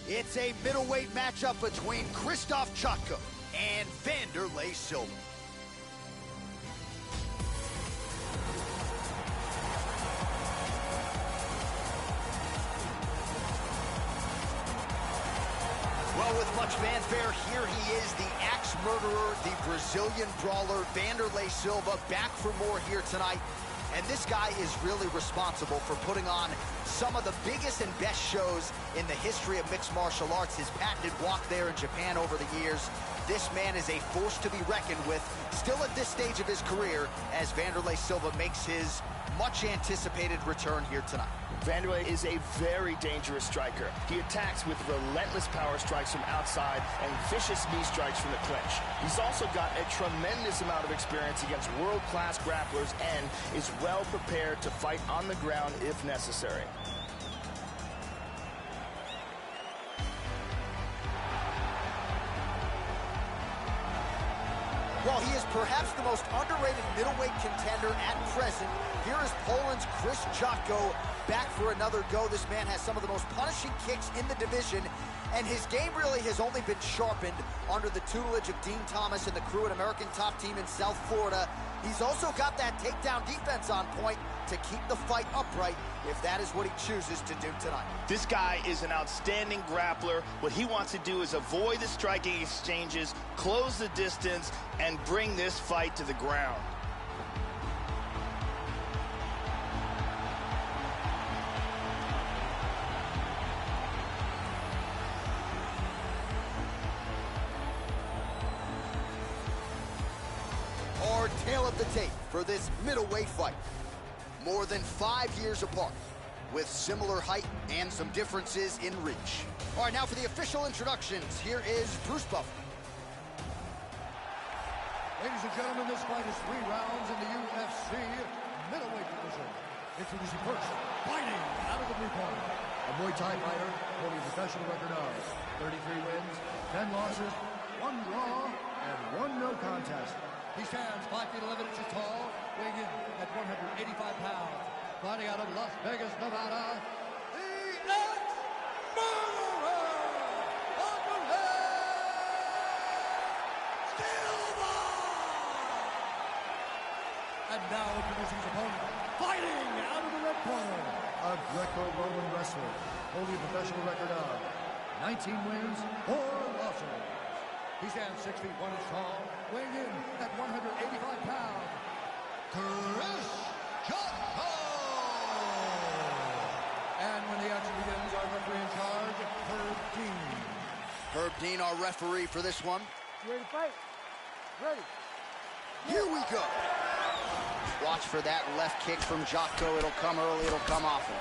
It's a middleweight matchup between Krzysztof Jotko and Wanderlei Silva. Well, with much fanfare, here he is, the axe murderer, the Brazilian brawler, Wanderlei Silva, back for more here tonight. And this guy is really responsible for putting on some of the biggest and best shows in the history of mixed martial arts. His patented walk there in Japan over the years. This man is a force to be reckoned with, still at this stage of his career, as Wanderlei Silva makes his much-anticipated return here tonight. Wanderlei is a very dangerous striker. He attacks with relentless power strikes from outside and vicious knee strikes from the clinch. He's also got a tremendous amount of experience against world-class grapplers and is well prepared to fight on the ground if necessary. Well, he is perhaps the most underrated middleweight contender at present. Here is Poland's Krzysztof Jotko back for another go. This man has some of the most punishing kicks in the division, and his game really has only been sharpened under the tutelage of Dean Thomas and the crew at American Top Team in South Florida. He's also got that takedown defense on point to keep the fight upright if that is what he chooses to do tonight. This guy is an outstanding grappler. What he wants to do is avoid the striking exchanges, close the distance, and bring this fight to the ground. Our tail of the tape for this middleweight fight. More than 5 years apart, with similar height and some differences in reach. All right, now for the official introductions, here is Bruce Buffer. Ladies and gentlemen, this fight is 3 rounds in the UFC middleweight division. Introducing first, fighting out of the blue corner, a Muay Thai fighter holding a professional record of 33 wins, 10 losses, 1 draw, and 1 no contest. He stands 5 feet 11 inches tall, weighing in at 185 pounds. Fighting out of Las Vegas, Nevada, the ex-murderer, Wanderlei Silva! And now introducing his opponent, fighting out of the red corner, a Greco-Roman wrestler, holding a professional record of 19 wins, 4 losses. He stands 6 feet 1 inch tall, weighing in at 185 pounds. Krzysztof Jotko! And when the action begins, our referee in charge, Herb Dean. Herb Dean, our referee for this one. You ready to fight? Ready. Here we go. Watch for that left kick from Jotko. It'll come early, it'll come often.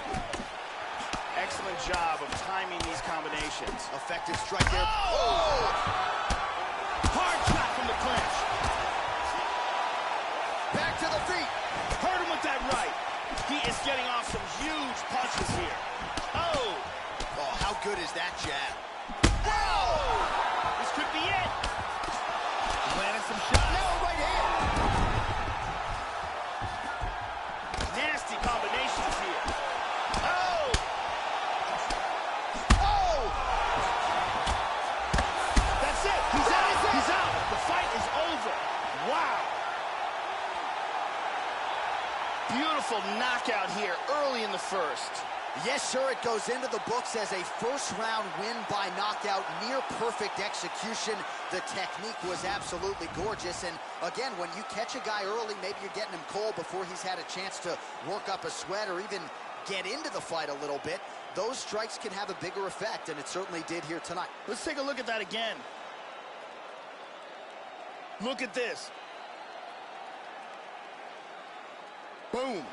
Excellent job of timing these combinations. Effective strike there. Oh! Hard shot from the clinch. Back to the feet. Hurt him with that right. He is getting off some huge punches here. Oh! Oh, how good is that jab? Whoa! This could be it. Landed some shots. No, right hand. Nasty combinations here. Oh! Oh! That's it. He's out. He's out. The fight is over. Wow. Beautiful knockout here early in the first. Yes, sir, it goes into the books as a first-round win by knockout, near-perfect execution. The technique was absolutely gorgeous, and again, when you catch a guy early, maybe you're getting him cold before he's had a chance to work up a sweat or even get into the fight a little bit. Those strikes can have a bigger effect, and it certainly did here tonight. Let's take a look at that again. Look at this. Boom.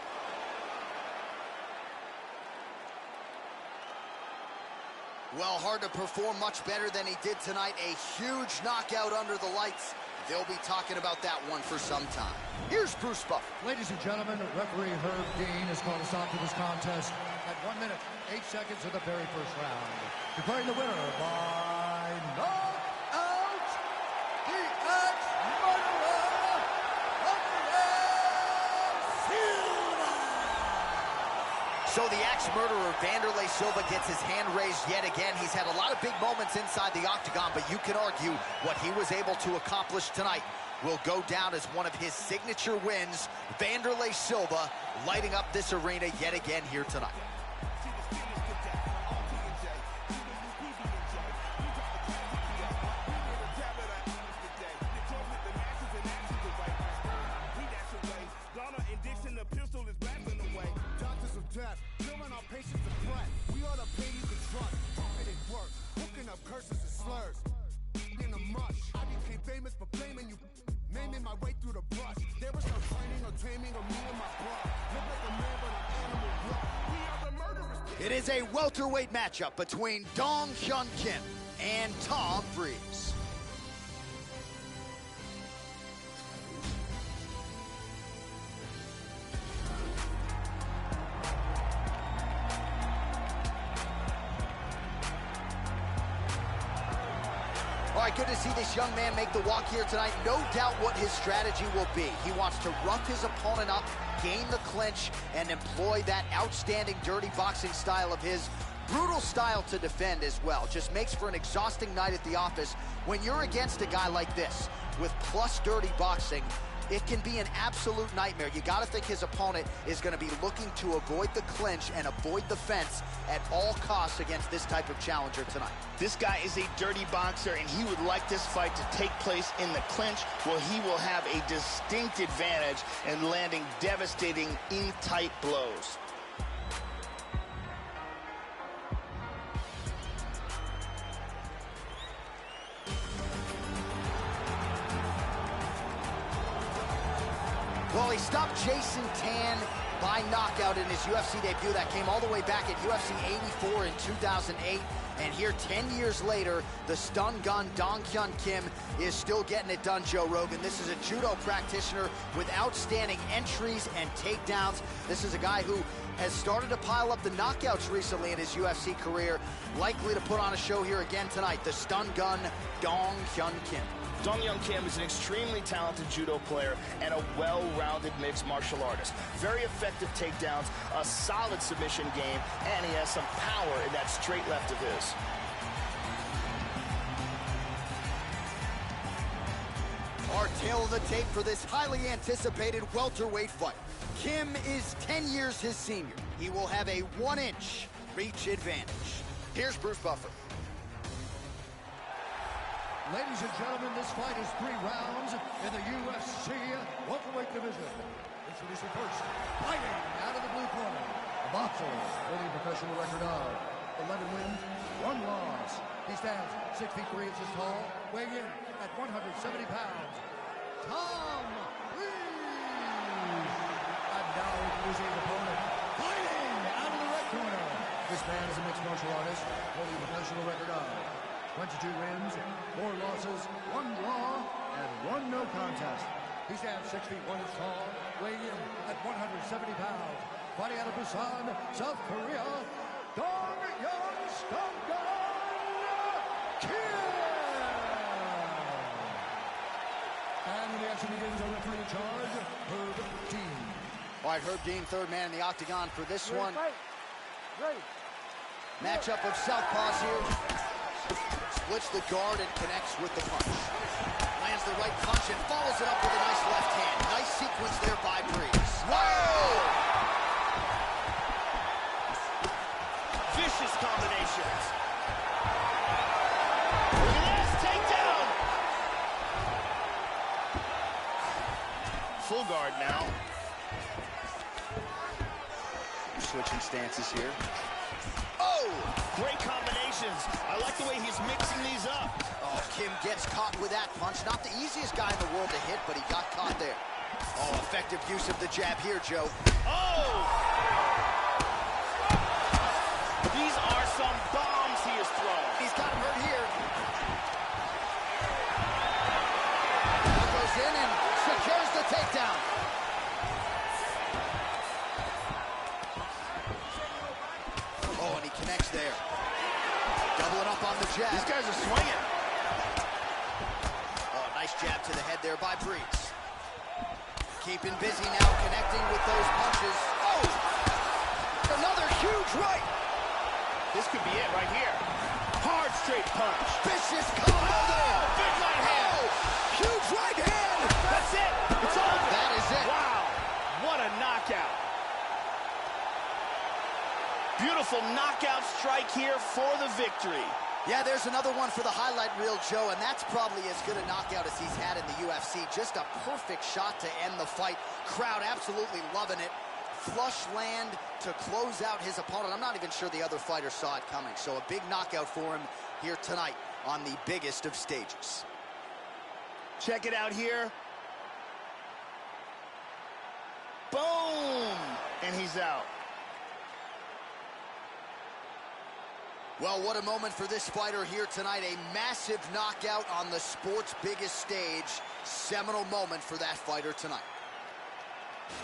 Well, hard to perform much better than he did tonight. A huge knockout under the lights. They'll be talking about that one for some time. Here's Bruce Buffer. Ladies and gentlemen, referee Herb Dean has called a stop to this contest at 1 minute, 8 seconds of the very first round. Declaring the winner by knockout, the ex-murderer, Wanderlei Silva! So the ex-murderer Wanderlei Silva gets his hand raised yet again. He's had a lot of big moments inside the octagon, but you can argue what he was able to accomplish tonight will go down as one of his signature wins. Wanderlei Silva lighting up this arena yet again here tonight. It is a welterweight matchup between Dong Hyun Kim and Tom Breeze. All right, good to see this young man make the walk here tonight. No doubt what his strategy will be. He wants to rough his opponent up, gain the clinch, and employ that outstanding dirty boxing style of his. Brutal style to defend as well. Just makes for an exhausting night at the office. When you're against a guy like this with plus dirty boxing, it can be an absolute nightmare. You got to think his opponent is going to be looking to avoid the clinch and avoid the fence at all costs against this type of challenger tonight. This guy is a dirty boxer, and he would like this fight to take place in the clinch, where he will have a distinct advantage in landing devastating in-tight blows. Well, he stopped Jason Tan by knockout in his UFC debut. That came all the way back at UFC 84 in 2008. And here, 10 years later, the stun gun Dong Hyun Kim is still getting it done, Joe Rogan. This is a judo practitioner with outstanding entries and takedowns. This is a guy who has started to pile up the knockouts recently in his UFC career. Likely to put on a show here again tonight. The stun gun Dong Hyun Kim. Dong Hyun Kim is an extremely talented judo player and a well-rounded mixed martial artist. Very effective takedowns, a solid submission game, and he has some power in that straight left of his. Our tail of the tape for this highly anticipated welterweight fight. Kim is 10 years his senior. He will have a 1-inch reach advantage. Here's Bruce Buffer. Ladies and gentlemen, this fight is 3 rounds in the UFC welterweight division. Introducing first, fighting out of the blue corner, a boxer holding a professional record of 11 wins, 1 loss. He stands 6 feet 3 inches tall, weighing in at 170 pounds. Tom Breeze! And now introducing his opponent, fighting out of the red corner. This man is a mixed martial artist, holding a professional record of 22 wins, 4 losses, 1 draw, and 1 no contest. He stands 6 feet 1 inch tall, weighing in at 170 pounds. Fighting out of Busan, South Korea, Dong Hyun Kim! And when the action begins, our referee in charge, Herb Dean. All right, Herb Dean, third man in the octagon for this one. Ready. Matchup of southpaws here. Splits the guard and connects with the punch. Lands the right punch and follows it up with a nice left hand. Nice sequence there by Breeze. Whoa! Vicious combinations. Look at this, takedown! Full guard now. Switching stances here. Oh! Great combinations. I like the way he's mixing these up. Oh, Kim gets caught with that punch. Not the easiest guy in the world to hit, but he got caught there. Oh, effective use of the jab here, Joe. Oh! These are some bombs he has thrown. He's got him hurt here. Now goes in and secures the takedown. Oh, and he connects there. Doubling up on the jab. These guys are swinging. Oh, nice jab to the head there by Breeze. Keeping busy now, connecting with those punches. Oh! Another Huge right. This could be it right here. Hard straight punch. Vicious combo. Big right hand. Huge right hand. That's it. It's over. That is it. Wow. What a knockout. Beautiful knockout strike here for the victory. Yeah, there's another one for the highlight reel, Joe, and that's probably as good a knockout as he's had in the UFC. Just a perfect shot to end the fight. Crowd absolutely loving it. Flush land to close out his opponent. I'm not even sure the other fighter saw it coming. So a big knockout for him here tonight on the biggest of stages. Check it out here. Boom! And he's out. Well, what a moment for this fighter here tonight. A massive knockout on the sport's biggest stage. Seminal moment for that fighter tonight.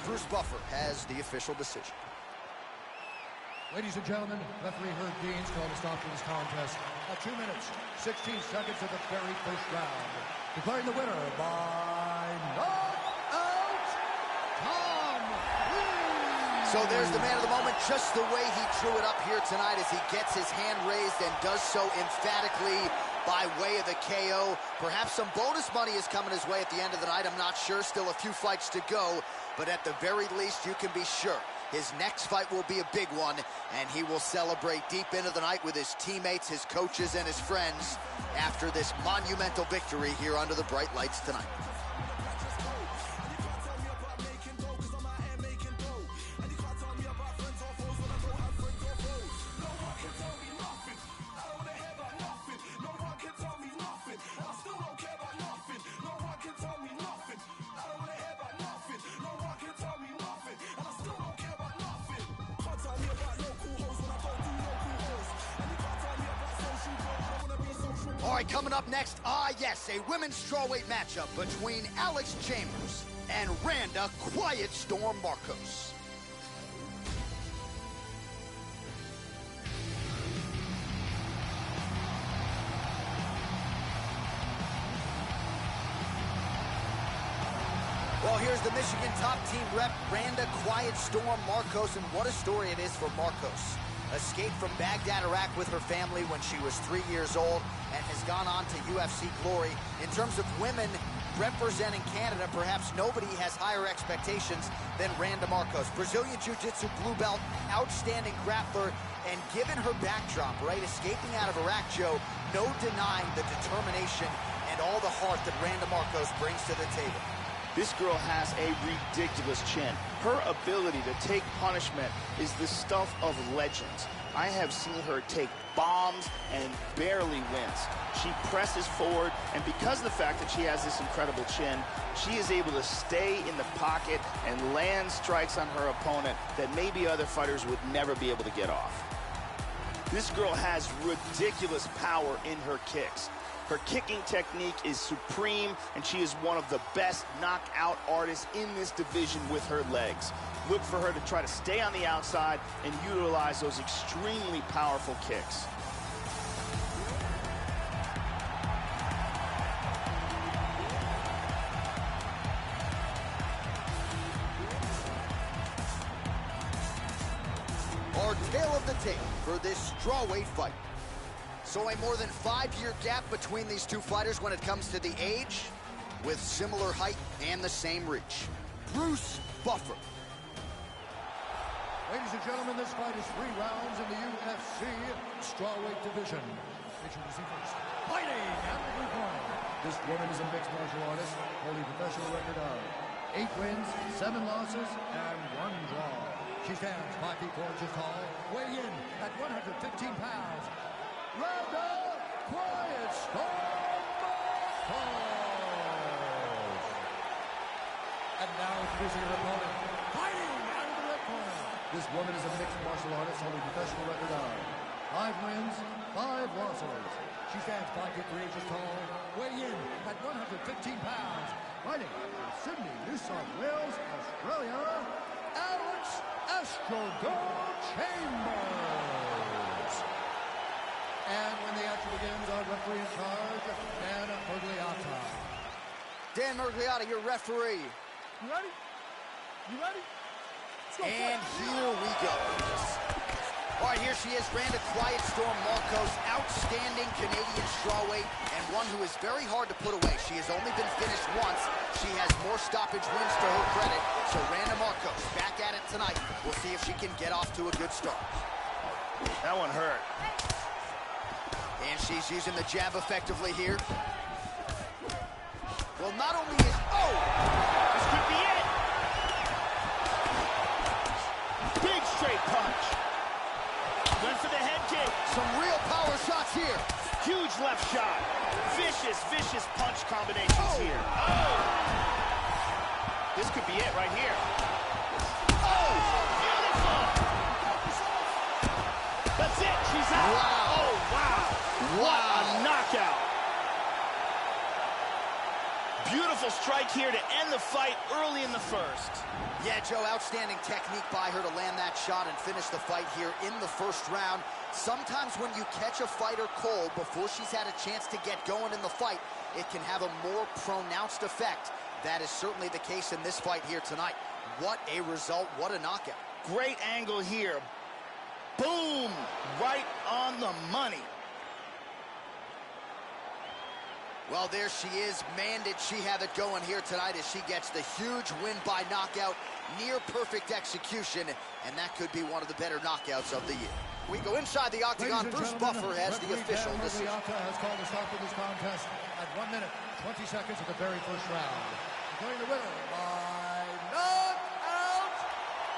Bruce Buffer has the official decision. Ladies and gentlemen, referee Herb Deans called a stop to this contest at 2 minutes, 16 seconds of the very first round. Declaring the winner by knockout, Tom Lee. So there's the man of the moment, just the way he drew it up here tonight as he gets his hand raised and does so emphatically by way of the KO. Perhaps some bonus money is coming his way at the end of the night. I'm not sure. Still a few fights to go. But at the very least, you can be sure his next fight will be a big one, and he will celebrate deep into the night with his teammates, his coaches, and his friends after this monumental victory here under the bright lights tonight. All right, coming up next, yes, a women's strawweight matchup between Alex Chambers and Randa Quiet Storm Marcos. Well, here's the Michigan top team rep, Randa Quiet Storm Marcos, and what a story it is for Marcos. Escaped from Baghdad, Iraq with her family when she was 3 years old and has gone on to UFC glory. In terms of women representing Canada, perhaps nobody has higher expectations than Randa Marcos. Brazilian Jiu-Jitsu blue belt, outstanding grappler, and given her backdrop, right, escaping out of Iraq, Joe, no denying the determination and all the heart that Randa Marcos brings to the table. This girl has a ridiculous chin. Her ability to take punishment is the stuff of legends. I have seen her take bombs and barely wins. She presses forward, and because of the fact that she has this incredible chin, she is able to stay in the pocket and land strikes on her opponent that maybe other fighters would never be able to get off. This girl has ridiculous power in her kicks. Her kicking technique is supreme, and she is one of the best knockout artists in this division with her legs. Look for her to try to stay on the outside and utilize those extremely powerful kicks. Our tale of the tape for this strawweight fight. So a more than 5-year gap between these two fighters when it comes to the age, with similar height and the same reach. Bruce Buffer. Ladies and gentlemen, this fight is 3 rounds in the UFC strawweight division. Introducing first, fighting out of the blue corner. This woman is a mixed martial artist, holding a professional record of 8 wins, 7 losses, and 1 draw. She stands 5 feet 4 inches tall, weighing in at 115 pounds. Randa Quiet Storm Marcos. And now introducing her opponent, fighting out of the red corner. This woman is a mixed martial artist holding a professional record of 5 wins, 5 losses. She stands 5 feet 3 inches tall, weighing in at 115 pounds. Fighting from Sydney, New South Wales, Australia, Alex Estrogon Chambers. And when the action begins, our referee in charge, Dan Mergliotta. Dan Mergliotta, your referee. You ready? You ready? Let's go. And here we go. All right, here she is, Randa Quiet Storm Marcos, outstanding Canadian strawweight, and one who is very hard to put away. She has only been finished once. She has more stoppage wins to her credit. So Randa Marcos back at it tonight. We'll see if she can get off to a good start. That one hurt. And she's using the jab effectively here. Well, not only is... Oh! This could be it! Big straight punch. Went for the head kick. Some real power shots here. Huge left shot. Vicious, vicious punch combinations here. Oh! This could be it right here. Oh! Beautiful! That's it. She's out. Wow. Oh, wow. What a knockout. Beautiful strike here to end the fight early in the first. Yeah, Joe, outstanding technique by her to land that shot and finish the fight here in the first round. Sometimes when you catch a fighter cold before she's had a chance to get going in the fight, it can have a more pronounced effect. That is certainly the case in this fight here tonight. What a result, what a knockout. Great angle here. Boom! Right on the money. Well, there she is. Man, did she have it going here tonight as she gets the huge win by knockout. Near perfect execution, and that could be one of the better knockouts of the year. We go inside the octagon. Bruce Buffer has the official decision. Has called a stop to this contest at 1 minute, 20 seconds of the very first round. Declaring the winner by knockout,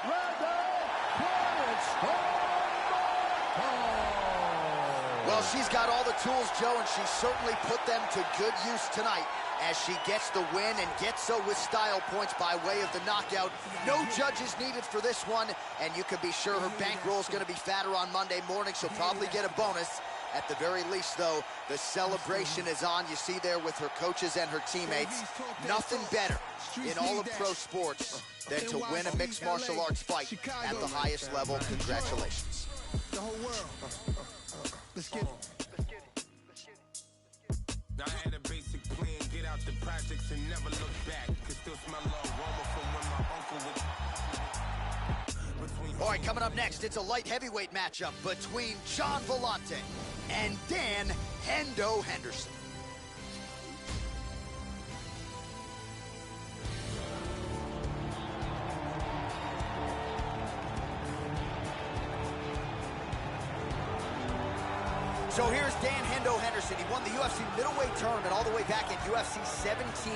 Randa Quiet Storm Marcos. Well, she's got all the tools, Joe, and she certainly put them to good use tonight as she gets the win and gets so with style points by way of the knockout. No judges needed for this one, and you can be sure her bankroll is going to be fatter on Monday morning. She'll probably get a bonus. At the very least, though, the celebration is on. You see there with her coaches and her teammates. Nothing better in all of pro sports than to win a mixed martial arts fight at the highest level. Congratulations. The whole world. Let's get it. Now I had a basic plan, get out the projects and never look back. Could still smell the aroma from when my uncle was... All right, coming up next, it's a light heavyweight matchup between John Vellante and Dan Hendo Henderson. So here's Dan Hendo Henderson. He won the UFC middleweight tournament all the way back in UFC 17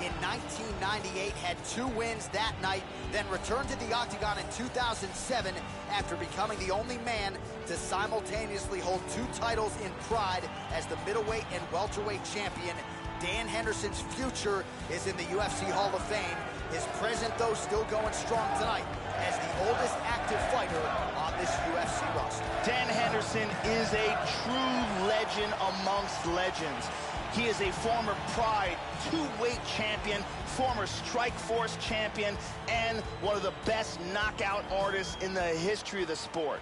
in 1998. Had 2 wins that night, then returned to the octagon in 2007 after becoming the only man to simultaneously hold 2 titles in Pride as the middleweight and welterweight champion. Dan Henderson's future is in the UFC Hall of Fame. His present, though, still going strong tonight as the oldest active fighter on this UFC roster. Dan Henderson is a true legend amongst legends. He is a former Pride 2-weight champion, former Strikeforce champion, and one of the best knockout artists in the history of the sport.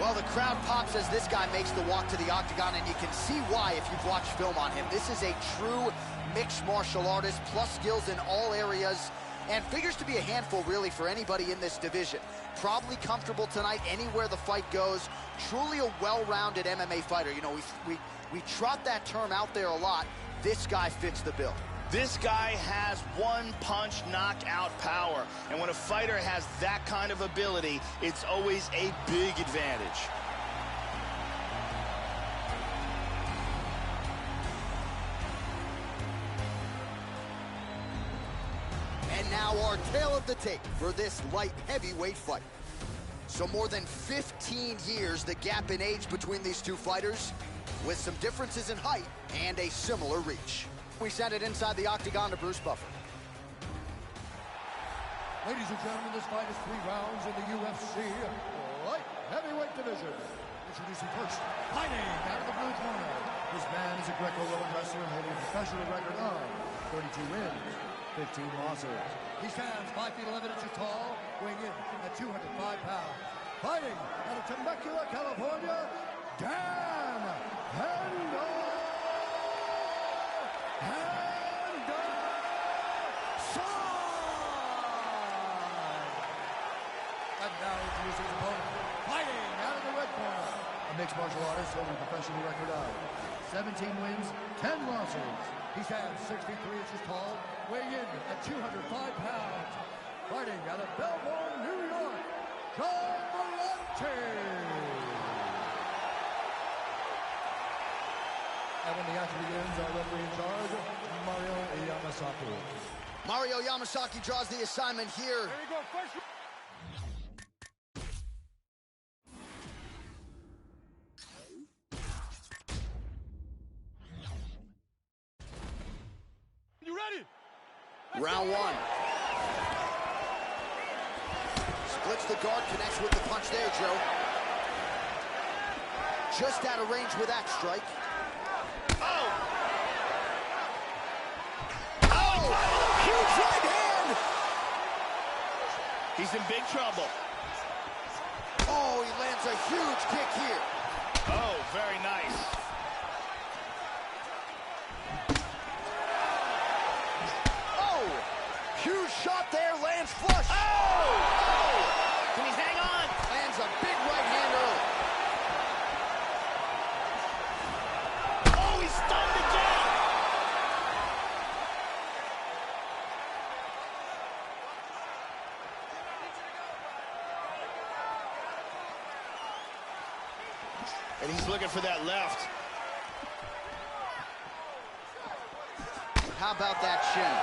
Well, the crowd pops as this guy makes the walk to the octagon, and you can see why if you've watched film on him. This is a true mixed martial artist, plus skills in all areas, and figures to be a handful, really, for anybody in this division. Probably comfortable tonight anywhere the fight goes. Truly a well-rounded MMA fighter. You know, we trot that term out there a lot. This guy fits the bill. This guy has one-punch knockout power, and when a fighter has that kind of ability, it's always a big advantage. And now our tale of the tape for this light heavyweight fight. So more than 15 years, the gap in age between these two fighters, with some differences in height and a similar reach. We send it inside the octagon to Bruce Buffer. Ladies and gentlemen, this fight is 3 rounds in the UFC light heavyweight division. Introducing first, fighting out of the blue corner. This man is a Greco-Roman wrestler holding a professional record of 32 wins, 15 losses. He stands 5 feet 11 inches tall, weighing in at 205 pounds. Fighting out of Temecula, California, Dan Hendo. mixed martial artist holding a professional record of 17 wins, 10 losses. He stands 63 inches tall, weighing in at 205 pounds. Fighting out of Belmore, New York, John Malante. And when the action begins, our referee in charge, Mario Yamasaki. Mario Yamasaki draws the assignment here. There you go, first. You ready? Round one. Splits the guard, connects with the punch there, Joe. Just out of range with that strike. Oh! Oh! Huge right hand! He's in big trouble. Oh, he lands a huge kick here. Oh, very nice. Oh! Huge shot there, lands flush. Oh! Oh! Can he hang on? Lands a big right hand early. Oh, he's stunned again! And he's looking for that left. How about that shin?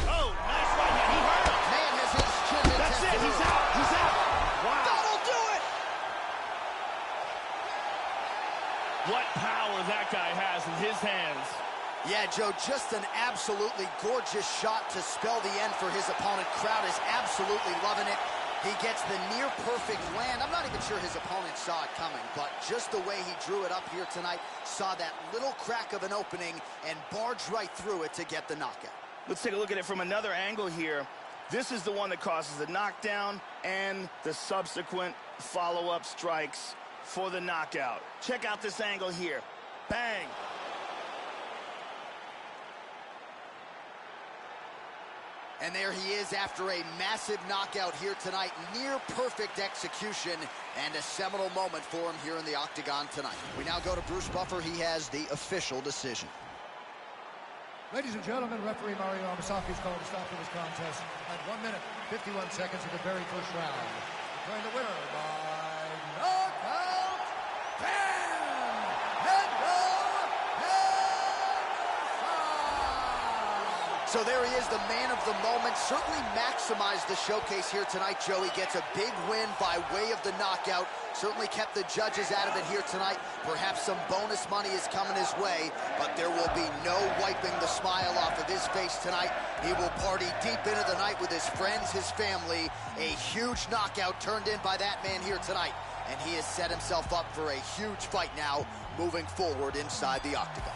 Oh, nice right hand. He hurt him. Man has his chin. That's it. He's out. He's out. Wow. That'll do it. What power that guy has in his hands. Yeah, Joe, just an absolutely gorgeous shot to spell the end for his opponent. Crowd is absolutely loving it. He gets the near-perfect land. I'm not even sure his opponent saw it coming, but just the way he drew it up here tonight, saw that little crack of an opening and barged right through it to get the knockout. Let's take a look at it from another angle here. This is the one that causes the knockdown and the subsequent follow-up strikes for the knockout. Check out this angle here. Bang. And there he is after a massive knockout here tonight. Near perfect execution and a seminal moment for him here in the octagon tonight. We now go to Bruce Buffer. He has the official decision. Ladies and gentlemen, referee Mario Yamasaki is calling a stop to this contest at 1 minute, 51 seconds of the very first round. Declaring the winner by knockout, So there he is, the man of the moment. Certainly maximized the showcase here tonight, Joe. He gets a big win by way of the knockout. Certainly kept the judges out of it here tonight. Perhaps some bonus money is coming his way, but there will be no wiping the smile off of his face tonight. He will party deep into the night with his friends, his family. A huge knockout turned in by that man here tonight. And he has set himself up for a huge fight now, moving forward inside the octagon.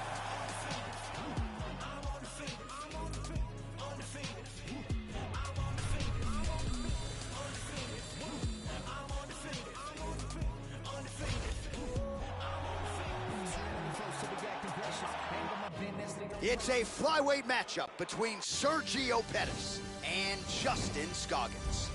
It's a flyweight matchup between Sergio Pettis and Justin Scoggins.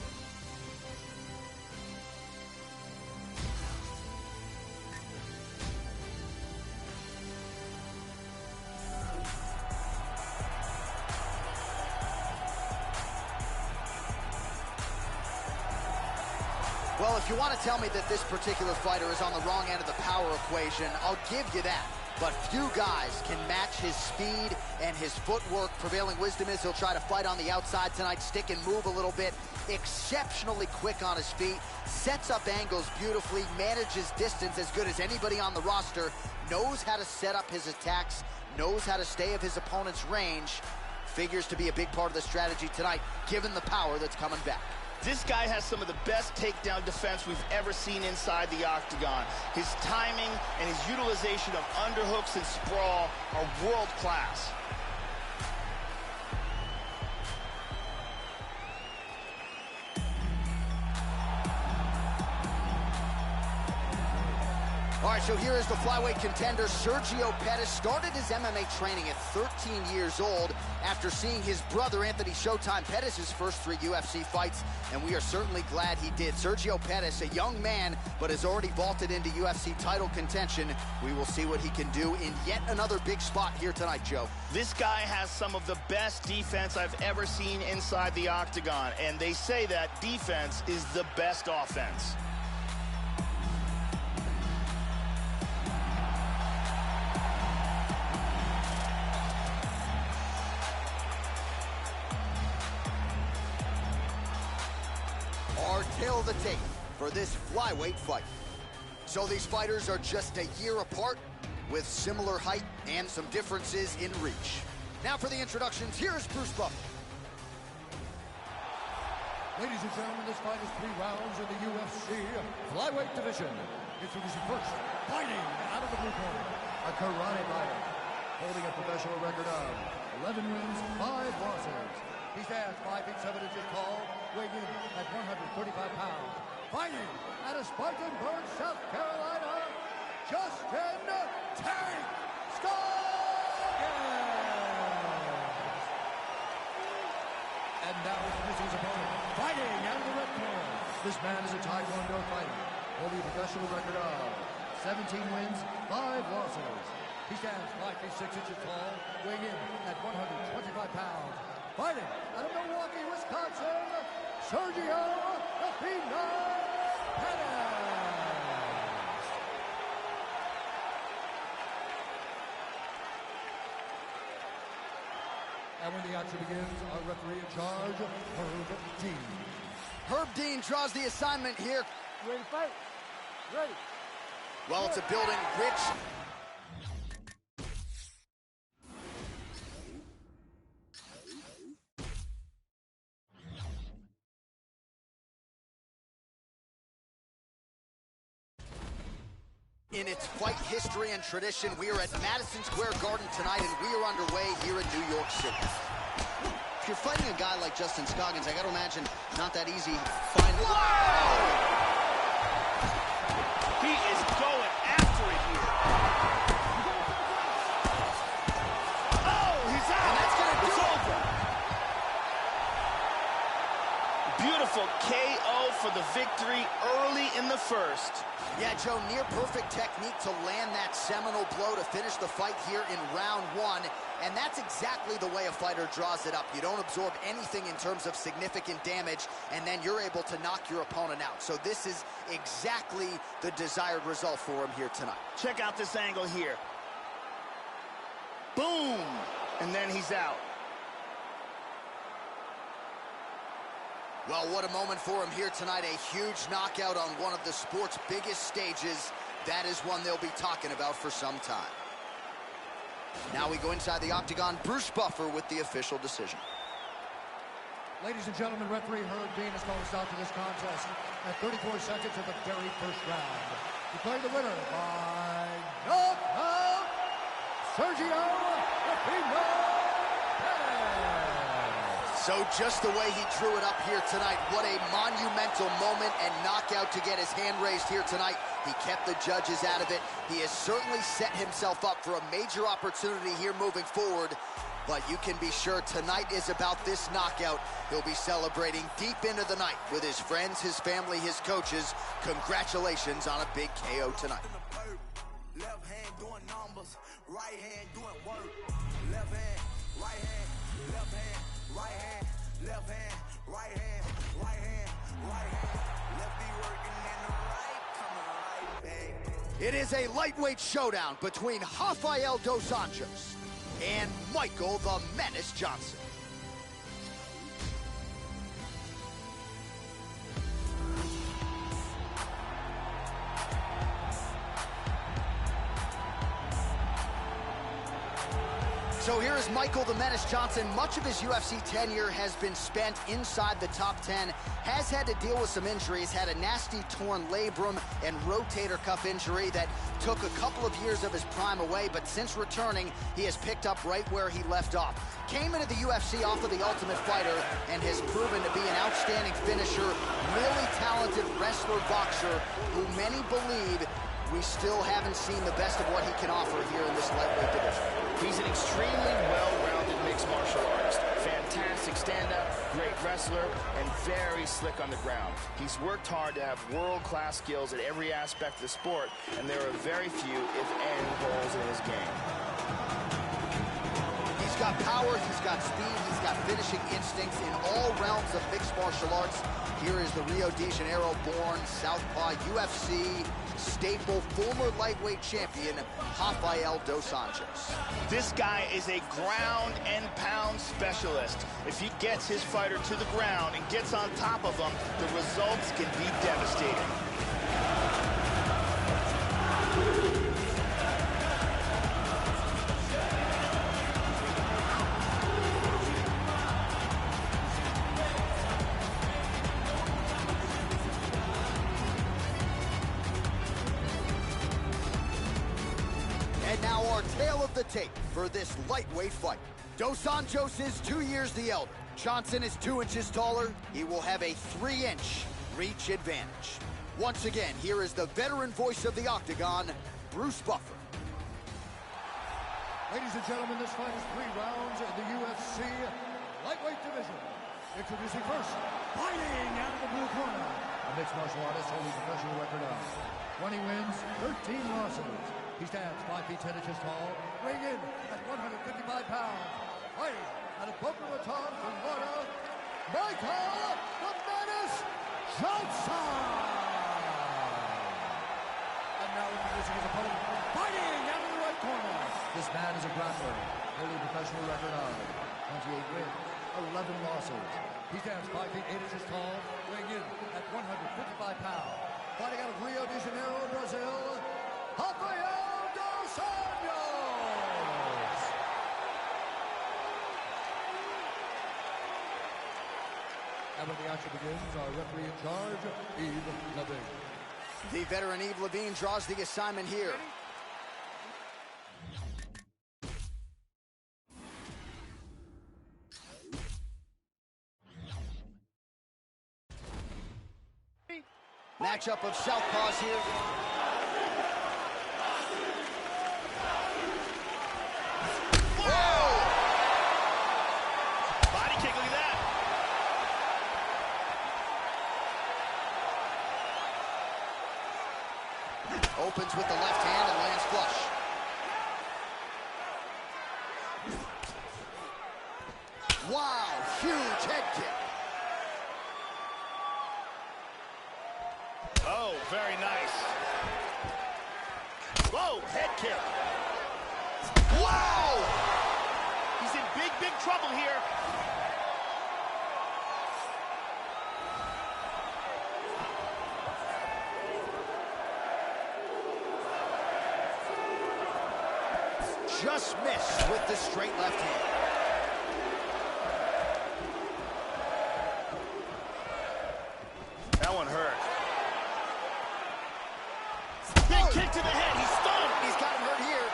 Well, if you want to tell me that this particular fighter is on the wrong end of the power equation, I'll give you that. But few guys can match his speed and his footwork. Prevailing wisdom is he'll try to fight on the outside tonight, stick and move a little bit. Exceptionally quick on his feet, sets up angles beautifully, manages distance as good as anybody on the roster, knows how to set up his attacks, knows how to stay of his opponent's range. Figures to be a big part of the strategy tonight, given the power that's coming back. This guy has some of the best takedown defense we've ever seen inside the octagon. His timing and his utilization of underhooks and sprawl are world class. All right, so here is the flyweight contender, Sergio Pettis. Started his MMA training at 13 years old after seeing his brother, Anthony Showtime Pettis' first 3 UFC fights, and we are certainly glad he did. Sergio Pettis, a young man, but has already vaulted into UFC title contention. We will see what he can do in yet another big spot here tonight, Joe. This guy has some of the best defense I've ever seen inside the octagon, and they say that defense is the best offense. Our tail of the tape for this flyweight fight. So these fighters are just a year apart with similar height and some differences in reach. Now for the introductions, here's Bruce Buffer. Ladies and gentlemen, this fight is 3 rounds in the UFC flyweight division. Introducing first, fighting out of the blue corner, a karate fighter, holding a professional record of 11 wins, 5 losses. He stands 5 feet 7 inches tall, weighing in at 135 pounds. Fighting out of Spartanburg, South Carolina, Justin Tank Scoggins! And now introducing his opponent, fighting out of the red corner. This man is a Taekwondo fighter, holding a professional record of 17 wins, 5 losses. He stands 5 feet 6 inches tall, weighing in at 125 pounds. Fighting out of Milwaukee, Wisconsin, Sergio Pettis. And when the action begins, our referee in charge, Herb Dean. Herb Dean draws the assignment here. Ready to fight? Ready. Well, it's a building rich. In its fight history and tradition, we are at Madison Square Garden tonight, and we are underway here in New York City. If you're fighting a guy like Justin Scoggins, I gotta imagine not that easy. He is going after it here. Oh, he's out. And that's gonna do it's it. over. Beautiful KO for the victory early in the first. Yeah, Joe, near perfect technique to land that seminal blow to finish the fight here in round 1. And that's exactly the way a fighter draws it up. You don't absorb anything in terms of significant damage, and then you're able to knock your opponent out. So this is exactly the desired result for him here tonight. Check out this angle here. Boom! And then he's out. Well, what a moment for him here tonight. A huge knockout on one of the sport's biggest stages. That is one they'll be talking about for some time. Now we go inside the octagon. Bruce Buffer with the official decision. Ladies and gentlemen, referee Herb Dean has called a stop to this contest at 34 seconds of the very first round. Declaring the winner by knockout, Sergio Pettis. So just the way he drew it up here tonight, what a monumental moment and knockout to get his hand raised here tonight. He kept the judges out of it. He has certainly set himself up for a major opportunity here moving forward. But you can be sure tonight is about this knockout. He'll be celebrating deep into the night with his friends, his family, his coaches. Congratulations on a big KO tonight. Left hand doing numbers, right hand doing work. Left hand, right hand, left hand, right hand, left hand, right hand, right hand, right hand. Left be working and the right coming right back. It is a lightweight showdown between Rafael Dos Anjos and Michael the Menace Johnson. So here is Michael the Menace Johnson. Much of his UFC tenure has been spent inside the top 10. Has had to deal with some injuries, had a nasty torn labrum and rotator cuff injury that took a couple of years of his prime away, but since returning, he has picked up right where he left off. Came into the UFC off of The Ultimate Fighter and has proven to be an outstanding finisher, really talented wrestler, boxer, who many believe we still haven't seen the best of what he can offer here in this lightweight division. He's an extremely well-rounded mixed martial artist. Fantastic stand-up, great wrestler, and very slick on the ground. He's worked hard to have world-class skills at every aspect of the sport, and there are very few, if any, holes in his game. He's got power, he's got speed, he's got finishing instincts in all realms of mixed martial arts. Here is the Rio de Janeiro-born Southpaw UFC staple former lightweight champion, Rafael dos Anjos. This guy is a ground and pound specialist. If he gets his fighter to the ground and gets on top of him, the results can be devastating. And now our tale of the tape for this lightweight fight. Dos Anjos is 2 years the elder. Johnson is 2 inches taller. He will have a 3-inch reach advantage. Once again, here is the veteran voice of the Octagon, Bruce Buffer. Ladies and gentlemen, this fight is 3 rounds in the UFC lightweight division. Introducing first, fighting out of the blue corner, a mixed martial artist holding a professional record of 20 wins, 13 losses. He stands 5 feet 10 inches tall, weighing in at 155 pounds. Fighting out of Boca Raton, Florida, Michael the Menace Johnson. And now introducing his opponent, fighting out of the right corner. This man is a grappler, holding a professional record of 28 wins, 11 losses. He stands 5 feet 8 inches tall, weighing in at 155 pounds. Fighting out of Rio de Janeiro, Brazil, Rafael dos Anjos. And when the action begins, our referee in charge, Yves Levine. The veteran Yves Levine draws the assignment here. Matchup of southpaws here. Whoa! Body kick, look at that. Opens with the left hand and lands flush. Wow, huge head kick. Oh, very nice. Whoa, head kick. Wow! He's in big, big trouble here. Just missed with the straight left hand. That one hurt. Big kick to the head. He's stunned. He's got him hurt here.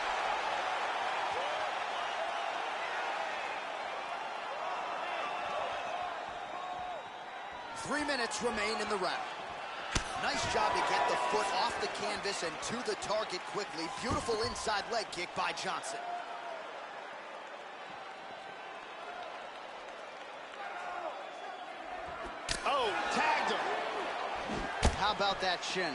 Three minutes remain in the round. Nice job to get the foot off the canvas and to the target quickly. Beautiful inside leg kick by Johnson. Oh, tagged him. How about that shin?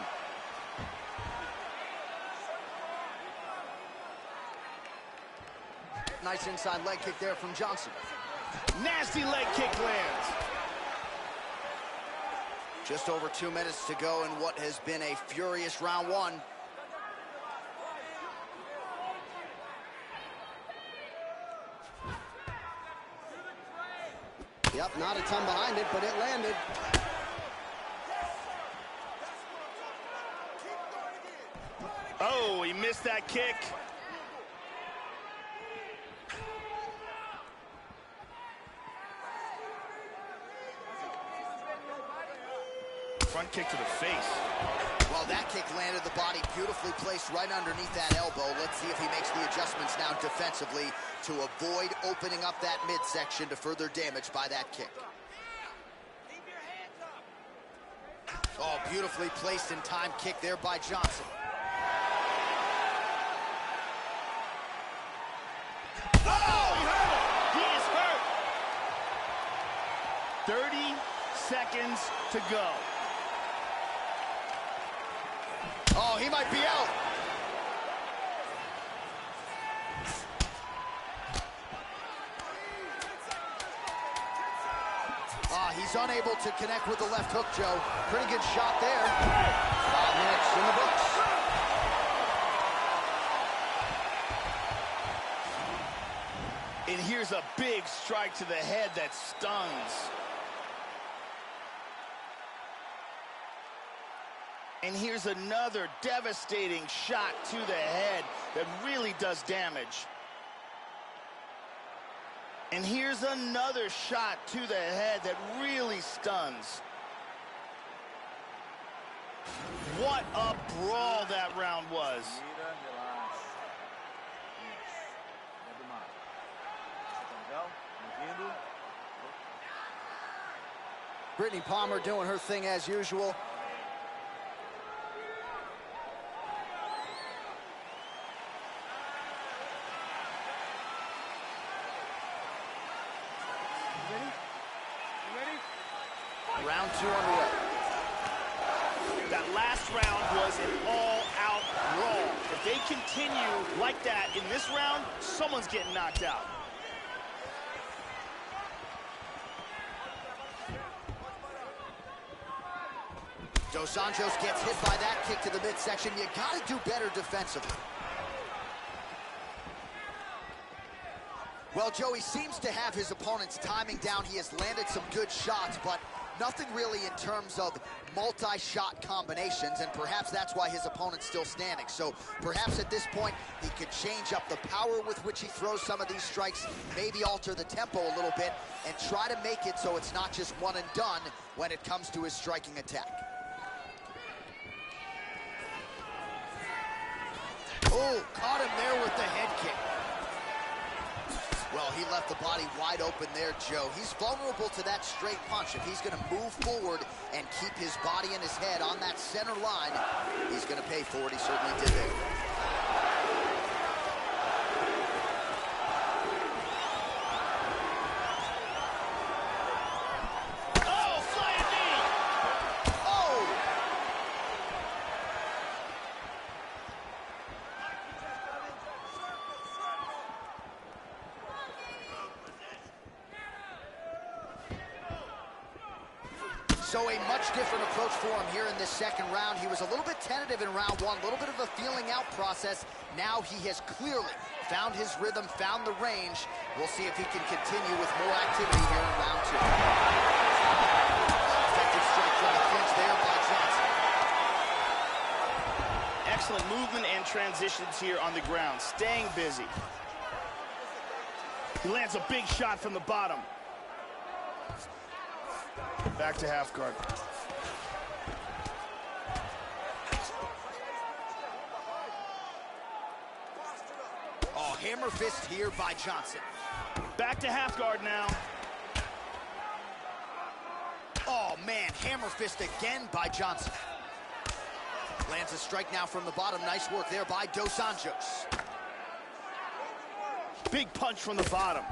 Nice inside leg kick there from Johnson. Nasty leg kick lands. Just over 2 minutes to go in what has been a furious round one. Yep, not a ton behind it, but it landed. Oh, he missed that kick. Front kick to the face. Well, that kick landed the body beautifully placed right underneath that elbow. Let's see if he makes the adjustments now defensively to avoid opening up that midsection to further damage by that kick. Oh, beautifully placed and timed kick there by Johnson. 30 seconds to go. Oh, he might be out. He's unable to connect with the left hook, Joe. Pretty good shot there. 5 minutes in the books. And here's a big strike to the head that stuns. And here's another devastating shot to the head that really does damage. And here's another shot to the head that really stuns. What a brawl that round was. Brittany Palmer doing her thing as usual. Round 2 underway. That last round was an all-out brawl. If they continue like that in this round, someone's getting knocked out. Dos Anjos gets hit by that kick to the midsection. You got to do better defensively. Well, Joey seems to have his opponent's timing down. He has landed some good shots, but nothing really in terms of multi-shot combinations, and perhaps that's why his opponent's still standing. So perhaps at this point, he could change up the power with which he throws some of these strikes, maybe alter the tempo a little bit, and try to make it so it's not just one and done when it comes to his striking attack. Oh, caught him there with the head kick. Well, he left the body wide open there, Joe. He's vulnerable to that straight punch. If he's going to move forward and keep his body and his head on that center line, he's going to pay for it. He certainly did there. So a much different approach for him here in this second round. He was a little bit tentative in round 1, a little bit of a feeling out process. Now he has clearly found his rhythm, found the range. We'll see if he can continue with more activity here in round 2. Effective strike from the clinch there by Johnson. Excellent movement and transitions here on the ground, staying busy. He lands a big shot from the bottom. Back to half guard. Oh, hammer fist here by Johnson. Back to half guard now. Oh, man, hammer fist again by Johnson. Lands a strike now from the bottom. Nice work there by Dos Anjos. Big punch from the bottom.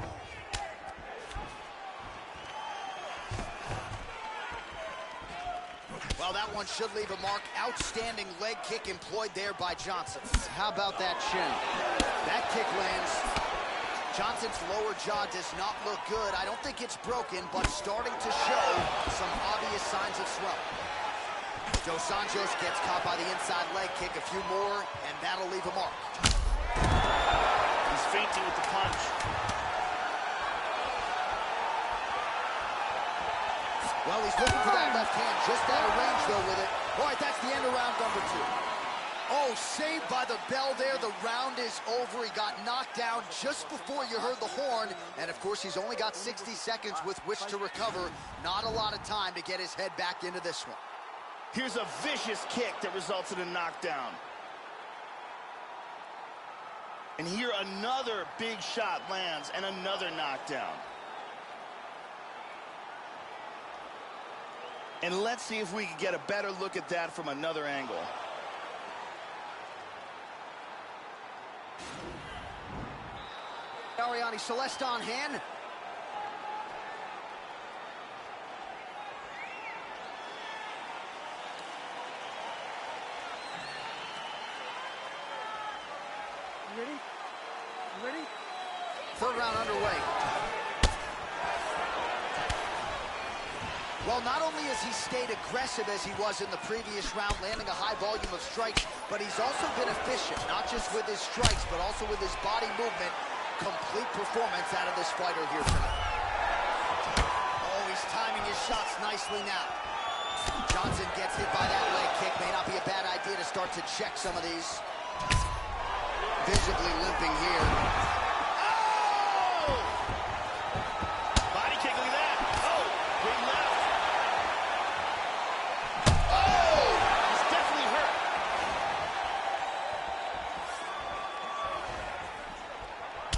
Well, that one should leave a mark. Outstanding leg kick employed there by Johnson. How about that shin? That kick lands. Johnson's lower jaw does not look good. I don't think it's broken, but starting to show some obvious signs of swelling. Dos Anjos gets caught by the inside leg kick. A few more, and that'll leave a mark. He's feinting with the punch. Well, he's looking for that left hand, just out of range, though, with it. All right, that's the end of round number 2. Oh, saved by the bell there. The round is over. He got knocked down just before you heard the horn. And, of course, he's only got 60 seconds with which to recover. Not a lot of time to get his head back into this one. Here's a vicious kick that results in a knockdown. And here another big shot lands and another knockdown. And let's see if we can get a better look at that from another angle. Ariane Celeste on hand. ready? You ready? Third round underway. Well, not only has he stayed aggressive as he was in the previous round, landing a high volume of strikes, but he's also been efficient, not just with his strikes, but also with his body movement. Complete performance out of this fighter here tonight. Oh, he's timing his shots nicely now. Johnson gets hit by that leg kick. May not be a bad idea to start to check some of these. Visibly limping here. Oh! Body kick, look at that. Oh, big left. Oh! He's definitely hurt.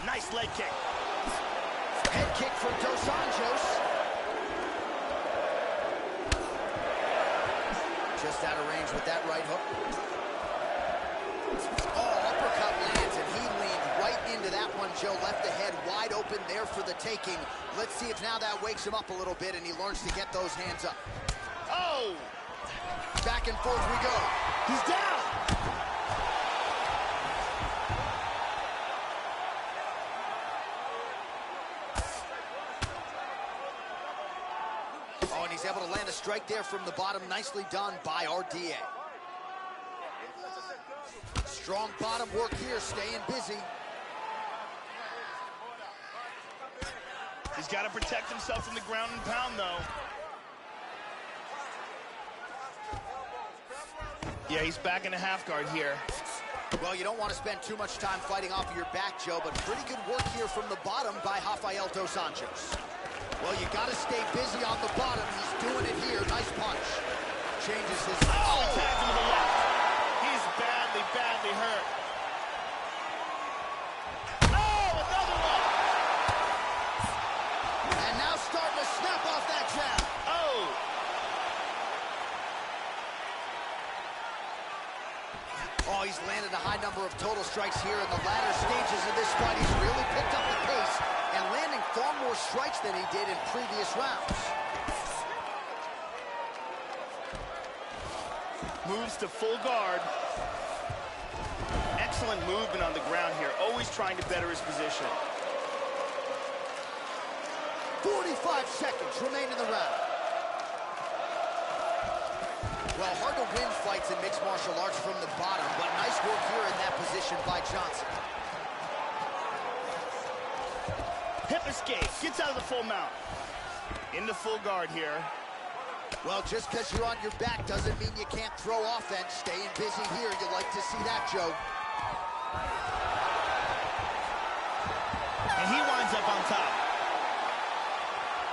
Nice leg kick. Head kick from Dos Anjos. Just out of range with that right hook. Oh, uppercut lands, and he leaned right into that one, Joe. Left the head wide open there for the taking. Let's see if now that wakes him up a little bit and he learns to get those hands up. Oh! Back and forth we go. He's down! Oh, and he's able to land a strike there from the bottom. Nicely done by RDA. Strong bottom work here, staying busy. He's got to protect himself from the ground and pound, though. Yeah, he's back in the half guard here. Well, you don't want to spend too much time fighting off of your back, Joe, but pretty good work here from the bottom by Rafael Dos Anjos. Well, you got to stay busy on the bottom. He's doing it here. Nice punch. Changes his... Oh, he tags him with the left. He's badly, badly hurt. Oh, another one. And now starting to snap off that jab. Oh. Oh, he's landed a high number of total strikes here in the latter stages of this fight. He's really picked up the pace and landing far more strikes than he did in previous rounds. Moves to full guard. Excellent movement on the ground here, always trying to better his position. 45 seconds remain in the round. Well, hard to win fights in mixed martial arts from the bottom, but nice work here in that position by Johnson. Hip escape, gets out of the full mount. Into full guard here. Well, just because you're on your back doesn't mean you can't throw offense. Staying busy here, you like to see that, Joe. And he winds up on top.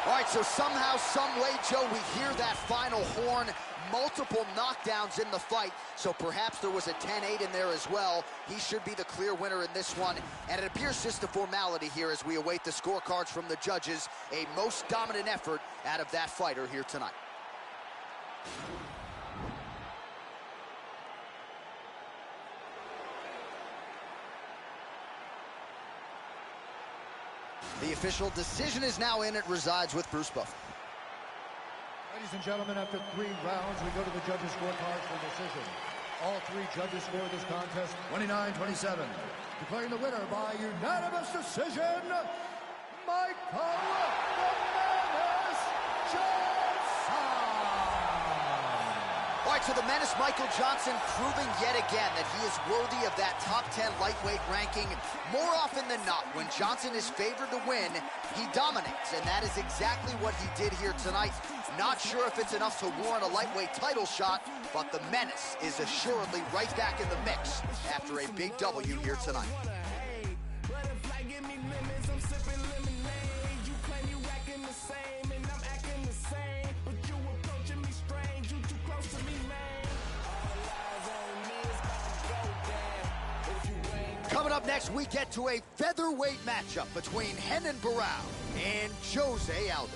All right, so somehow, some way, Joe, we hear that final horn. Multiple knockdowns in the fight, so perhaps there was a 10-8 in there as well. He should be the clear winner in this one, and it appears just a formality here as we await the scorecards from the judges. A most dominant effort out of that fighter here tonight. The official decision is now in. It resides with Bruce Buffer. Ladies and gentlemen, after 3 rounds, we go to the judges' scorecards for decision. All 3 judges scored this contest 29-27. Declaring the winner by unanimous decision, Michael the Menace Johnson! All right, so the Menace, Michael Johnson, proving yet again that he is worthy of that top 10 lightweight ranking. More often than not, when Johnson is favored to win, he dominates, and that is exactly what he did here tonight. Not sure if it's enough to warrant a lightweight title shot, but the Menace is assuredly right back in the mix after a big W here tonight. Coming up next, we get to a featherweight matchup between Renan Barão and Jose Aldo.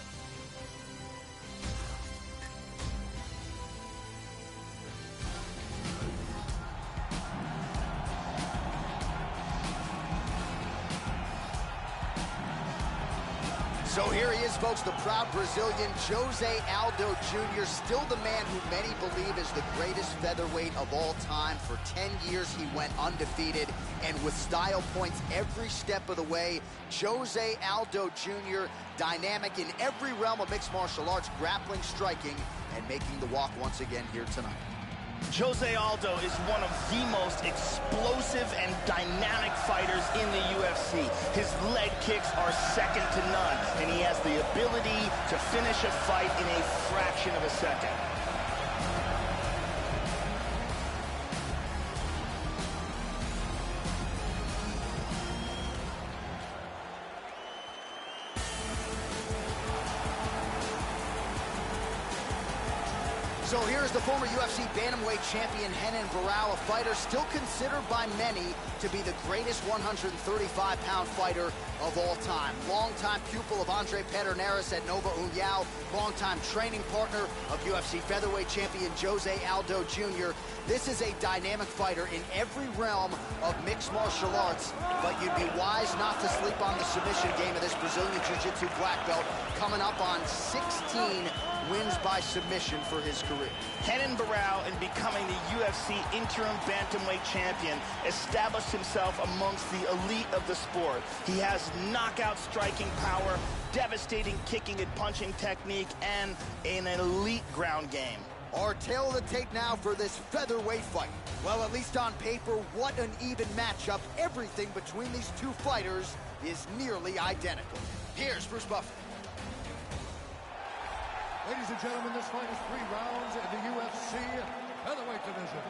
So here he is, folks, the proud Brazilian, Jose Aldo Jr., still the man who many believe is the greatest featherweight of all time. For 10 years, he went undefeated, and with style points every step of the way. Jose Aldo Jr., dynamic in every realm of mixed martial arts, grappling, striking, and making the walk once again here tonight. Jose Aldo is one of the most explosive and dynamic fighters in the UFC. His leg kicks are second to none, and he has the ability to finish a fight in a fraction of a second. So here's the former UFC bantamweight champion Renan Barão, a fighter still considered by many to be the greatest 135-pound fighter of all time. Longtime pupil of Andre Pederneiras at Nova União, longtime training partner of UFC featherweight champion Jose Aldo Jr. This is a dynamic fighter in every realm of mixed martial arts, but you'd be wise not to sleep on the submission game of this Brazilian Jiu-Jitsu black belt, coming up on 16 wins by submission for his career. Renan Barão, in becoming the UFC interim bantamweight champion, established himself amongst the elite of the sport. He has knockout striking power, devastating kicking and punching technique, and an elite ground game. Our tale of the tape now for this featherweight fight. Well, at least on paper, what an even matchup. Everything between these two fighters is nearly identical. Here's Bruce Buffer. Ladies and gentlemen, this fight is 3 rounds in the UFC featherweight division.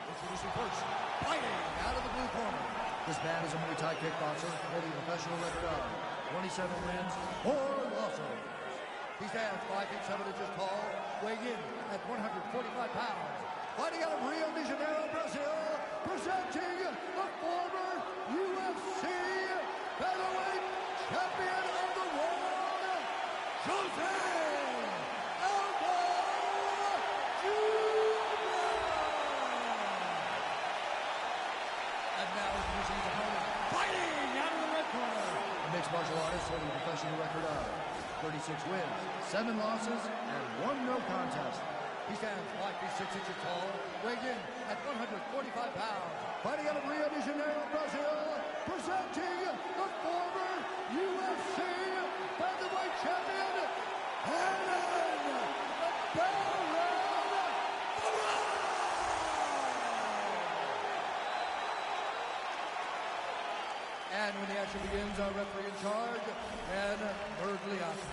Introducing first, fighting out of the blue corner. This man is a Muay Thai kickboxer holding a professional record of 27 wins, 4 losses. He stands 5 feet 7 inches tall, weighing in at 145 pounds. Fighting out of Rio de Janeiro, Brazil, presenting the former UFC featherweight champion of the world, Jose Aldo Jr. And now introducing his opponent, fighting out of the red corner. A mixed martial artist holding a professional record of 36 wins, 7 losses, and 1 no contest. He stands 5 feet 6 inches tall, weighing in at 145 pounds. Fighting out of Rio de Janeiro, Brazil, presenting the former UFC featherweight champion, Renan Barão. And when the action begins, our referee in charge, Dan Mergliata.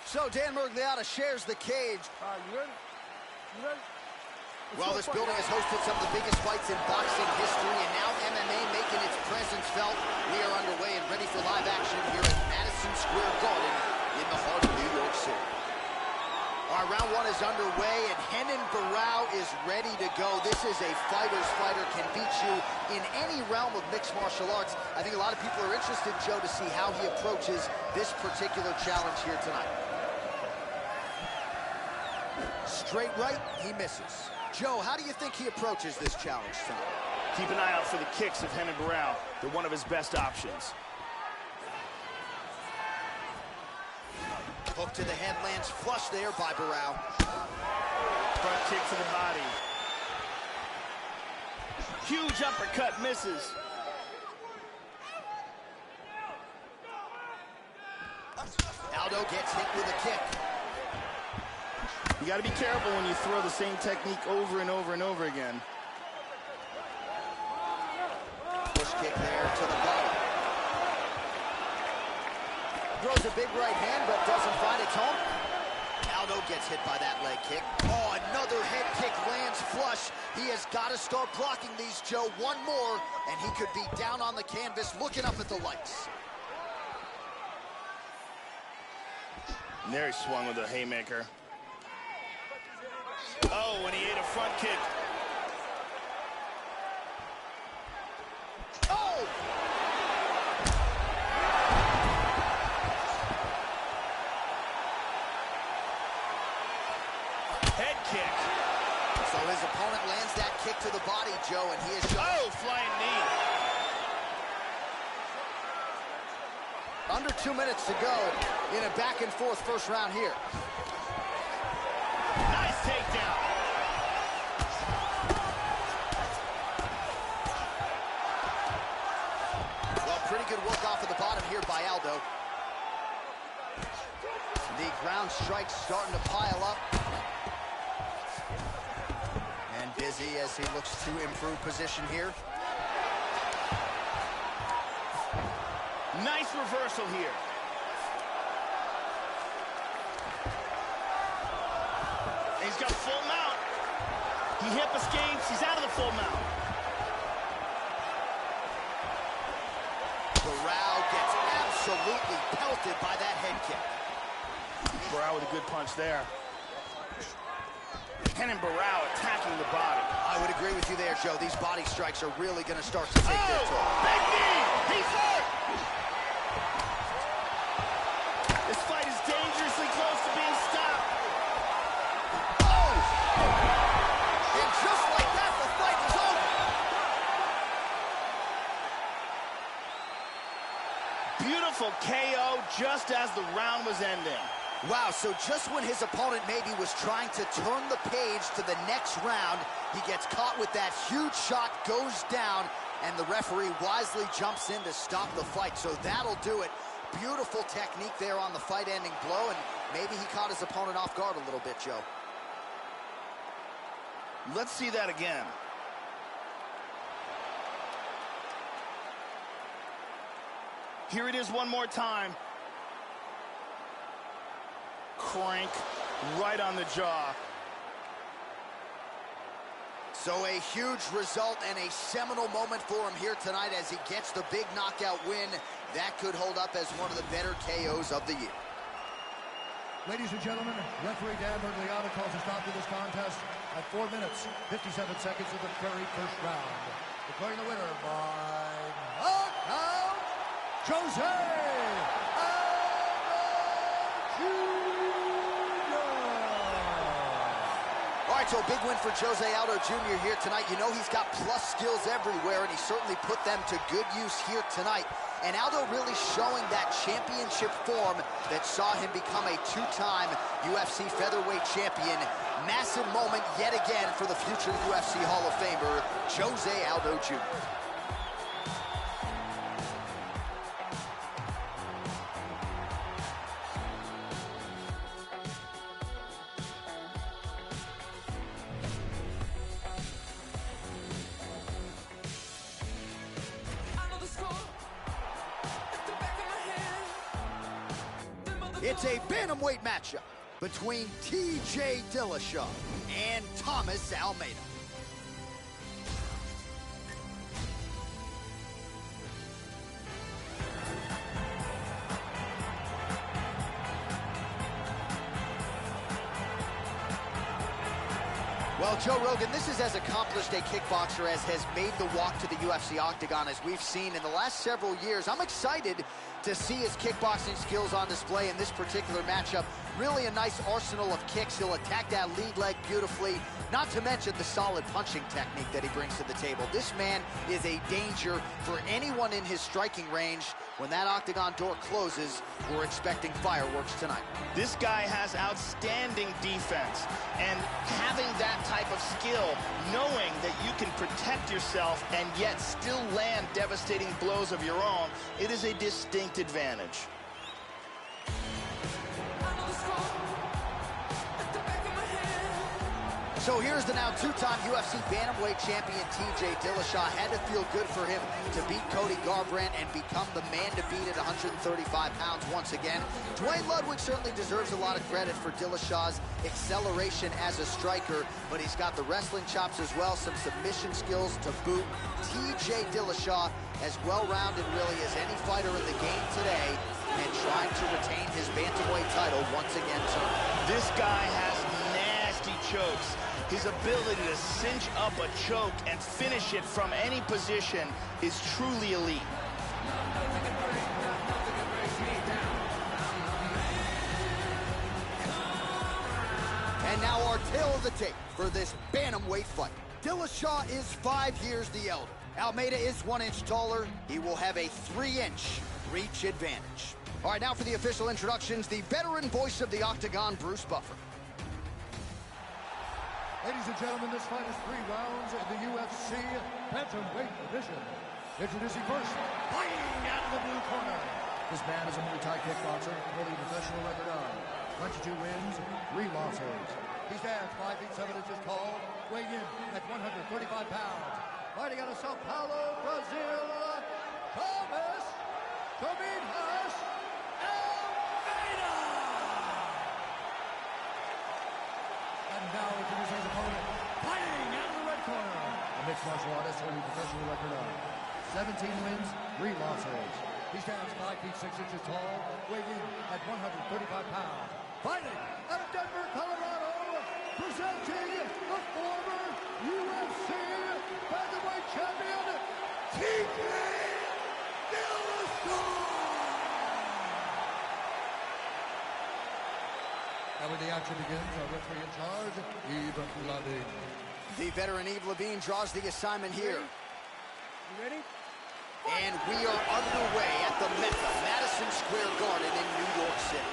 So Dan Mergliata shares the cage. You ready? You ready? Well, this building has hosted some of the biggest fights in boxing history, and now MMA making its presence felt. We are underway and ready for live action here at Madison Square Garden in the heart of New York City. All right, round 1 is underway, and Renan Barão is ready to go. This is a fighter's fighter, can beat you in any realm of mixed martial arts. I think a lot of people are interested, Joe, to see how he approaches this particular challenge here tonight. Straight right, he misses. Joe, how do you think he approaches this challenge tonight? Keep an eye out for the kicks of Renan Barão. They're one of his best options. Hook to the head lands flush there by Barão. Front kick to the body. Huge uppercut misses. Aldo gets hit with a kick. You got to be careful when you throw the same technique over and over and over again. Push kick there to the body. Throws a big right hand, but doesn't find its home. Aldo gets hit by that leg kick. Oh, another head kick lands flush. He has got to start blocking these, Joe. One more, and he could be down on the canvas looking up at the lights. And there he swung with a haymaker. Oh, and he ate a front kick. Oh! Head kick. So his opponent lands that kick to the body, Joe, and he is shown. Oh, flying knee. Under 2 minutes to go in a back-and-forth first round here. Nice takedown. Pretty good work off of the bottom here by Aldo. The ground strikes starting to pile up. And busy as he looks to improve position here. Nice reversal here. He's got full mount. He hip escapes. He's out of the full mount. Barao gets absolutely pelted by that head kick. Barao with a good punch there. Ken and Barao attacking the body. I would agree with you there, Joe. These body strikes are really going to start to take their toll. Big knee! He's hurt! This fight is dangerously close to being stopped. Oh! And just like that, the fight is over. Beautiful KO just as the round was ending. Wow, so just when his opponent maybe was trying to turn the page to the next round, he gets caught with that huge shot, goes down, and the referee wisely jumps in to stop the fight. So that'll do it. Beautiful technique there on the fight-ending blow, and maybe he caught his opponent off guard a little bit, Joe. Let's see that again. Here it is one more time. Crank right on the jaw. So a huge result and a seminal moment for him here tonight as he gets the big knockout win. That could hold up as one of the better KOs of the year. Ladies and gentlemen, referee Dan Bergliano calls a stop to this contest at 4 minutes, 57 seconds of the very first round. Declaring the winner by knockout, Jose Aldo. All right, so a big win for Jose Aldo Jr. here tonight. You know he's got plus skills everywhere, and he certainly put them to good use here tonight. And Aldo really showing that championship form that saw him become a two-time UFC featherweight champion. Massive moment yet again for the future UFC Hall of Famer, Jose Aldo Jr. It's a bantamweight matchup between TJ Dillashaw and Thomas Almeida. Well, Joe Rogan, this is as accomplished a kickboxer as has made the walk to the UFC octagon as we've seen in the last several years. I'm excited to see his kickboxing skills on display in this particular matchup. Really a nice arsenal of kicks. He'll attack that lead leg beautifully, not to mention the solid punching technique that he brings to the table. This man is a danger for anyone in his striking range. When that octagon door closes, we're expecting fireworks tonight. This guy has outstanding defense, and having that type of skill, knowing that you can protect yourself and yet still land devastating blows of your own, it is a distinct advantage. So here's the now two-time UFC bantamweight champion TJ Dillashaw. Had to feel good for him to beat Cody Garbrandt and become the man to beat at 135 pounds once again. Dwayne Ludwig certainly deserves a lot of credit for Dillashaw's acceleration as a striker, but he's got the wrestling chops as well, some submission skills to boot. TJ Dillashaw as well-rounded really as any fighter in the game today, and trying to retain his bantamweight title once again tonight. This guy has nasty chokes. His ability to cinch up a choke and finish it from any position is truly elite. And now our tale of the tape for this bantamweight fight. Dillashaw is 5 years the elder. Almeida is 1 inch taller. He will have a 3-inch reach advantage. All right, now for the official introductions, the veteran voice of the octagon, Bruce Buffer. Ladies and gentlemen, this fight is 3 rounds in the UFC bantamweight division. Introducing first, fighting out of the blue corner. This man is a Muay Thai kickboxer, holding a professional record of 22 wins, 3 losses. He stands 5 feet 7 inches tall, weighing in at 135 pounds. Fighting out of Sao Paulo, Brazil, Thomas Tobias Almeida! And now introducing his opponent, fighting out of the red corner. A mixed martial artist holding a professional record of 17 wins, 3 losses. He stands 5 feet 6 inches tall, weighing in at 135 pounds. Fighting out of Denver, Colorado, presenting the former UFC featherweight champion, TJ Dillashaw! And when the action begins, our referee in charge, Yves Lavigne. The veteran Yves Lavigne draws the assignment here. You ready? And we are underway at the Mecca, Madison Square Garden in New York City.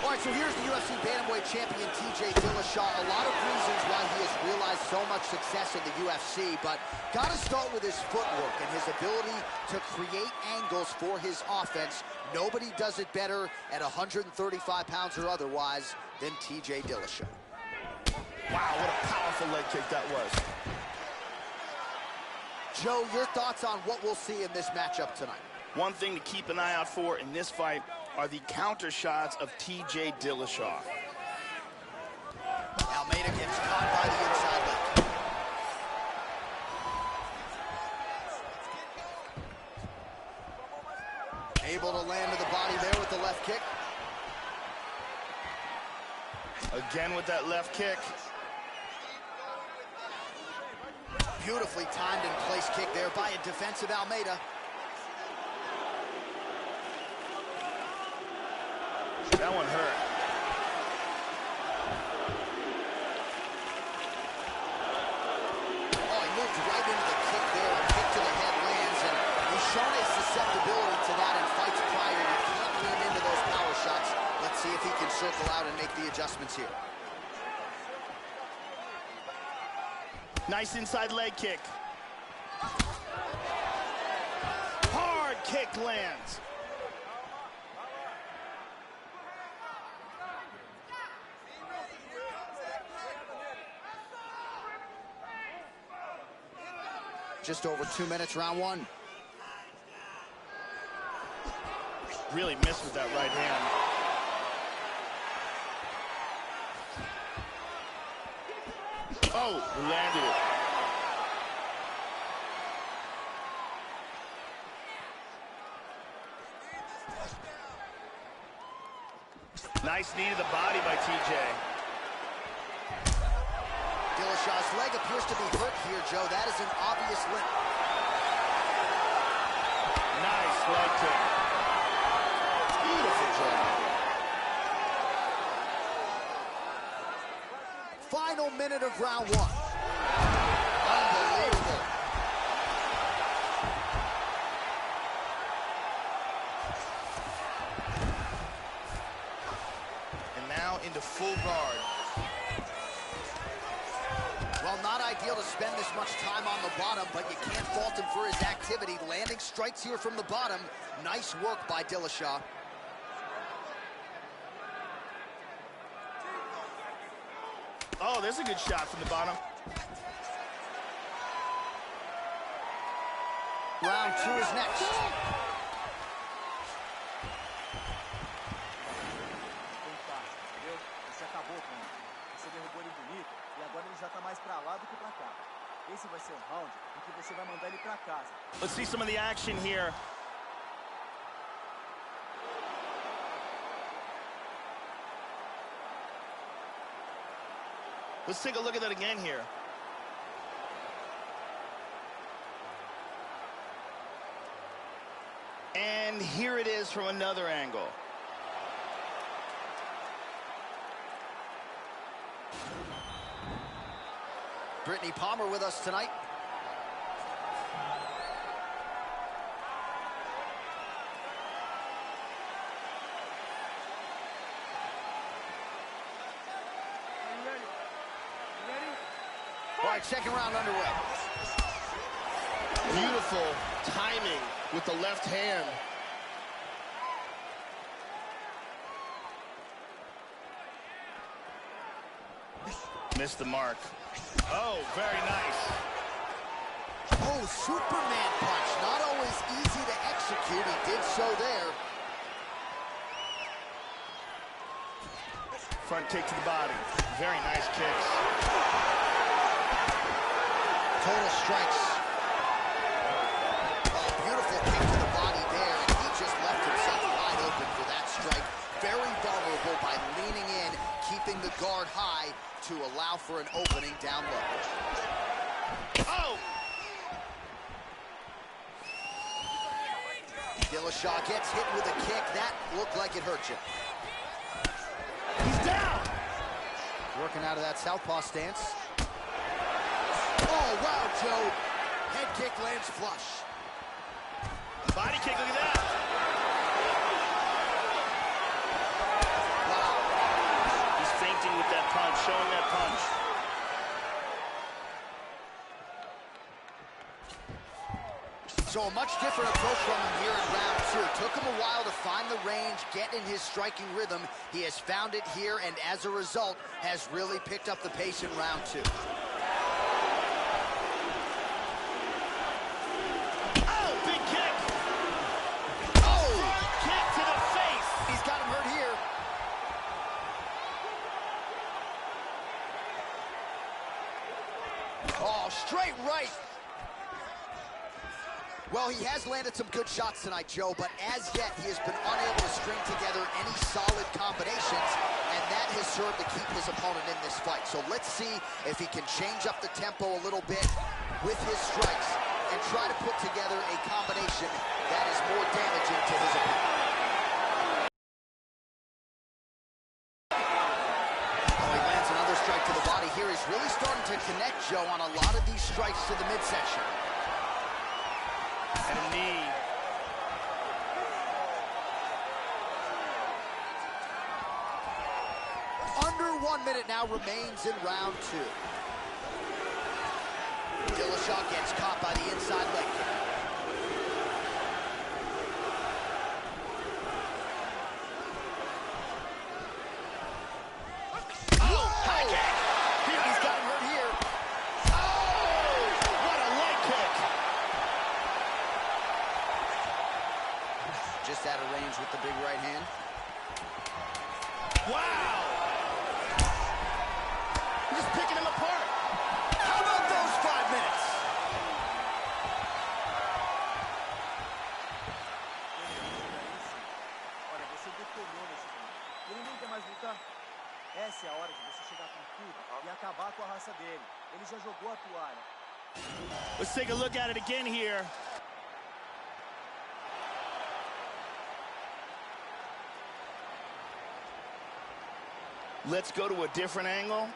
All right, so here's the UFC Bantamweight champion, TJ Dillashaw. A lot of reasons why he has realized so much success in the UFC, but got to start with his footwork and his ability to create angles for his offense. Nobody does it better at 135 pounds or otherwise than TJ Dillashaw. Wow, what a powerful leg kick that was. Joe, your thoughts on what we'll see in this matchup tonight? One thing to keep an eye out for in this fight are the counter shots of TJ Dillashaw. Almeida gets caught by the inside leg. Able to land to the body there with the left kick. Again with that left kick. Beautifully timed and placed kick there by a defensive Almeida. That one hurt. Oh, he moved right into the kick there. A kick to the head lands, and he's shown his susceptibility to that in fights prior. He can't lean into those power shots. Let's see if he can circle out and make the adjustments here. Nice inside leg kick. Hard kick lands. Just over 2 minutes, round one. Really missed with that right hand. Oh, he landed it. Nice knee to the body by TJ. Dillashaw's leg appears to be hurt here, Joe. That is an obvious limp. Nice leg kick. Beautiful job. Final minute of round one. Unbelievable. And now into full guard. Well, not ideal to spend this much time on the bottom, but you can't fault him for his activity. Landing strikes here from the bottom. Nice work by Dillashaw. Oh, there's a good shot from the bottom. Round two is next. Você acabou com ele. Você derrubou ele bonito e agora ele já tá mais pra lá do que pra cá. Esse vai ser um round em que você vai mandar ele pra casa. Let's see some of the action here. Let's take a look at that again here. And here it is from another angle. Brittany Palmer with us tonight. All right, second round underway. Beautiful timing with the left hand. Missed the mark. Oh, very nice. Oh, Superman punch. Not always easy to execute. He did so there. Front kick to the body. Very nice kicks. Total strikes. Oh, beautiful kick to the body there, and he just left himself wide open for that strike. Very vulnerable by leaning in, keeping the guard high to allow for an opening down low. Oh! Dillashaw gets hit with a kick. That looked like it hurt you. He's down! Working out of that southpaw stance. Oh, wow, Joe. Head kick lands flush. Body kick, look at that. Wow. He's feinting with that punch, showing that punch. So a much different approach from him here in round two. Took him a while to find the range, get in his striking rhythm. He has found it here, and as a result, has really picked up the pace in round two. Oh, big kick! Oh! Kick to the face! He's got him hurt here. Oh, straight right. Well, he has landed some good shots tonight, Joe, but as yet, he has been unable to string together any solid combinations, and that has served to keep his opponent in this fight. So let's see if he can change up the tempo a little bit with his strikes and try to put together a combination that is more damaging to his opponent. Oh, he lands another strike to the body here. He's really starting to connect, Joe, on a lot of these strikes to the midsection. And a knee. Under 1 minute now remains in round two. Dillashaw gets caught by the inside leg kick. Oh, high kick! He's got him hurt here. Oh, what a leg kick! Just out of range with the big right hand. Wow! He's just picking him apart. How about those 5 minutes? Olha, você decolhou nesse momento. Ele nem quer mais lutar. Essa é a hora de você chegar com tudo e acabar com a raça dele. Ele já jogou a toalha. Let's take a look at it again here. Let's go to a different angle.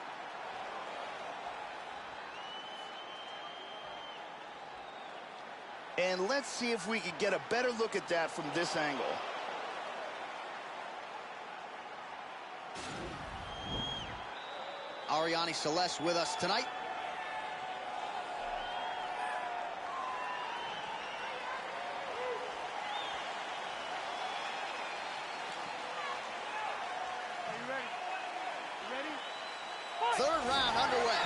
And let's see if we can get a better look at that from this angle. Ariane Celeste with us tonight. Third round underway.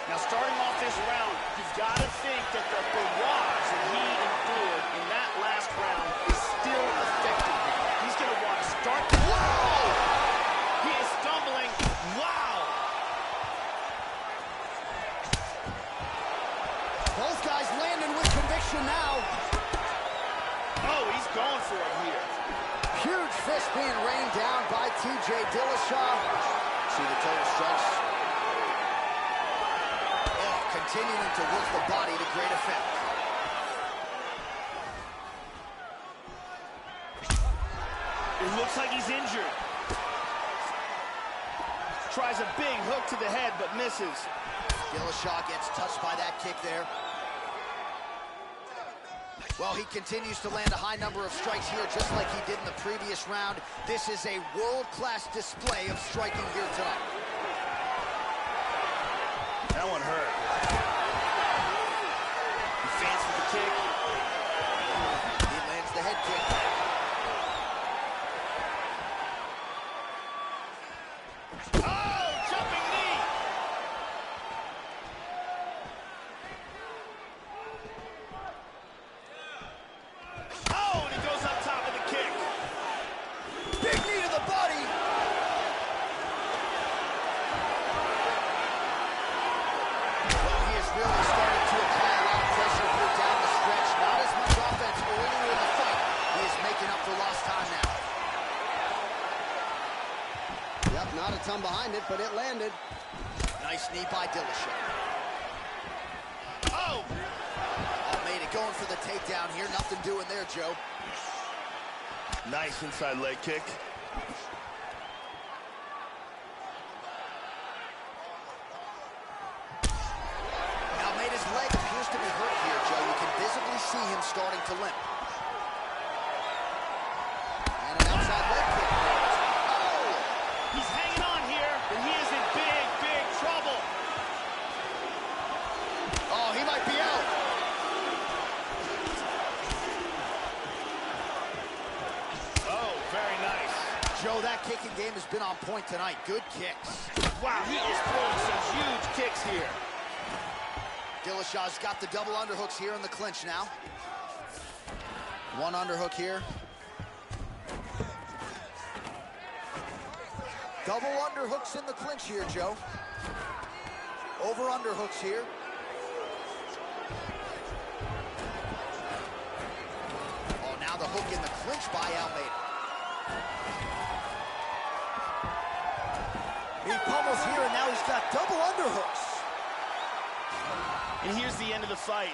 Now, starting off this round, you've got to think that the barrage that he endured in that last round is still affecting him. He's going to want to start. Wow! He is stumbling. Wow! Both guys landing with conviction now. Oh, he's going for it here. Huge fist being rained down by TJ Dillashaw. See the total strikes. Oh, continuing to work the body to great effect. It looks like he's injured. Tries a big hook to the head, but misses. Dillashaw gets touched by that kick there. Well, he continues to land a high number of strikes here, just like he did in the previous round. This is a world-class display of striking here tonight. That one hurt. come behind it, but it landed. Nice knee by Dillashaw. Oh! Almeida going for the takedown here. Nothing doing there, Joe. Nice inside leg kick. Almeida's leg appears to be hurt here, Joe. You can visibly see him starting to limp. And an outside leg kick. Oh! He's hanging on here, but he is in big, big trouble. Oh, he might be out. Oh, very nice. Joe, that kicking game has been on point tonight. Good kicks. Wow, he is throwing some huge kicks here. Dillashaw's got the double underhooks here in the clinch now. One underhook here. Double underhooks in the clinch here, Joe. Over underhooks here. Oh, now the hook in the clinch by Almeida. He pummels here, and now he's got double underhooks. And here's the end of the fight.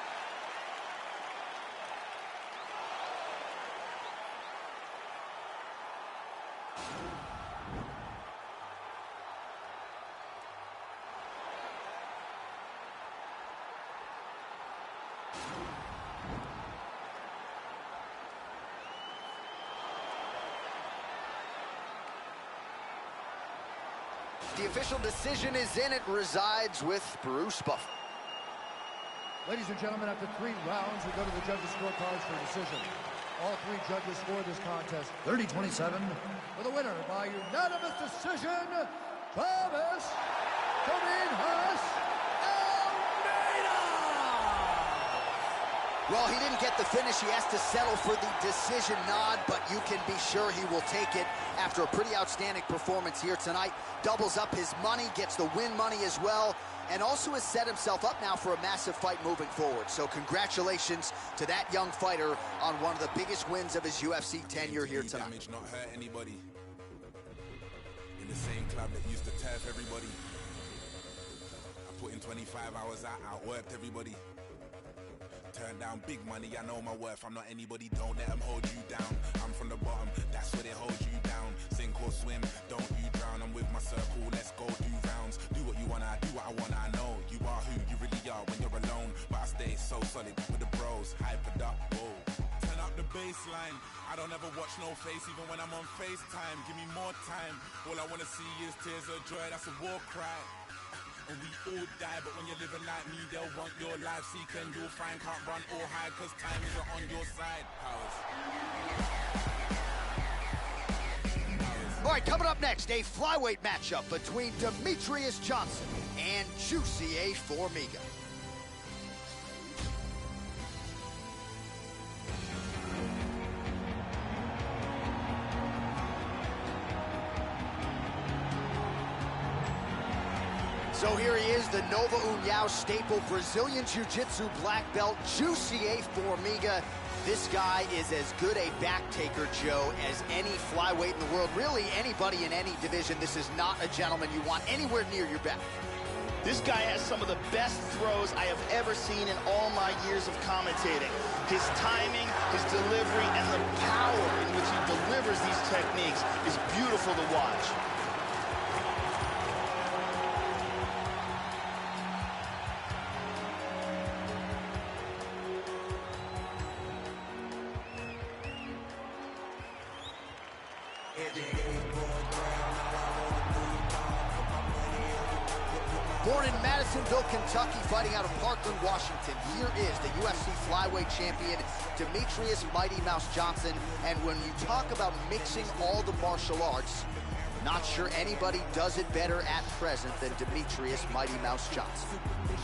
The official decision is in. It resides with Bruce Buffer. Ladies and gentlemen, after 3 rounds, we go to the judges' scorecards for decision. All 3 judges scored this contest 30-27 for the winner by unanimous decision, Thomas Almeida. Well, he didn't get the finish. He has to settle for the decision nod, but you can be sure he will take it after a pretty outstanding performance here tonight. Doubles up his money, gets the win money as well, and also has set himself up now for a massive fight moving forward. So congratulations to that young fighter on one of the biggest wins of his UFC tenure here tonight. Damage, not hurt anybody. In the same club that used to turf everybody. I put in 25 hours, I outworked everybody. Turn down big money, I know my worth. I'm not anybody, don't let them hold you down. I'm from the bottom, that's where they hold you down. Sink or swim, don't you drown. I'm with my circle, let's go do rounds. Do what you wanna, do what I wanna. I know you are who you really are when you're alone, but I stay so solid with the bros. Hypered up, whoa. Turn up the baseline. I don't ever watch no face, even when I'm on FaceTime. Give me more time. All I wanna see is tears of joy. That's a war cry. And we all die, but when you're living like me, they'll want your life. Seek and you'll find, can't run or hide, cause time isn't on your side. All right, coming up next, a flyweight matchup between Demetrious Johnson and Juicy A. Formiga. So here he is, the Nova União staple Brazilian Jiu-Jitsu black belt, Juicy A. Formiga. This guy is as good a back taker, Joe, as any flyweight in the world. Really, anybody in any division. This is not a gentleman you want anywhere near your back. This guy has some of the best throws I have ever seen in all my years of commentating. His timing, his delivery, and the power in which he delivers these techniques is beautiful to watch. Born in Madisonville, Kentucky, fighting out of Parkland, Washington, here is the UFC flyweight champion, Demetrious Mighty Mouse Johnson. And when you talk about mixing all the martial arts, not sure anybody does it better at present than Demetrious Mighty Mouse Johnson.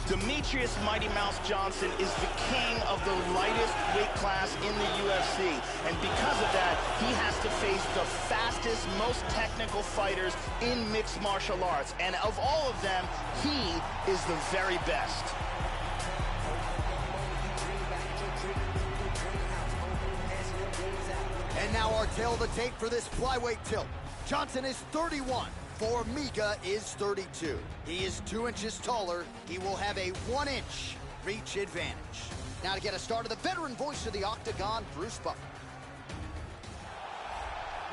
Demetrious Mighty Mouse Johnson is the king of the lightest weight class in the UFC. And because of that, he has to face the fastest, most technical fighters in mixed martial arts. And of all of them, he is the very best. And now our tail of the tape for this flyweight tilt. Johnson is 31, Formiga is 32. He is 2 inches taller. He will have a 1-inch reach advantage. Now to get us started, the veteran voice of the Octagon, Bruce Buffer.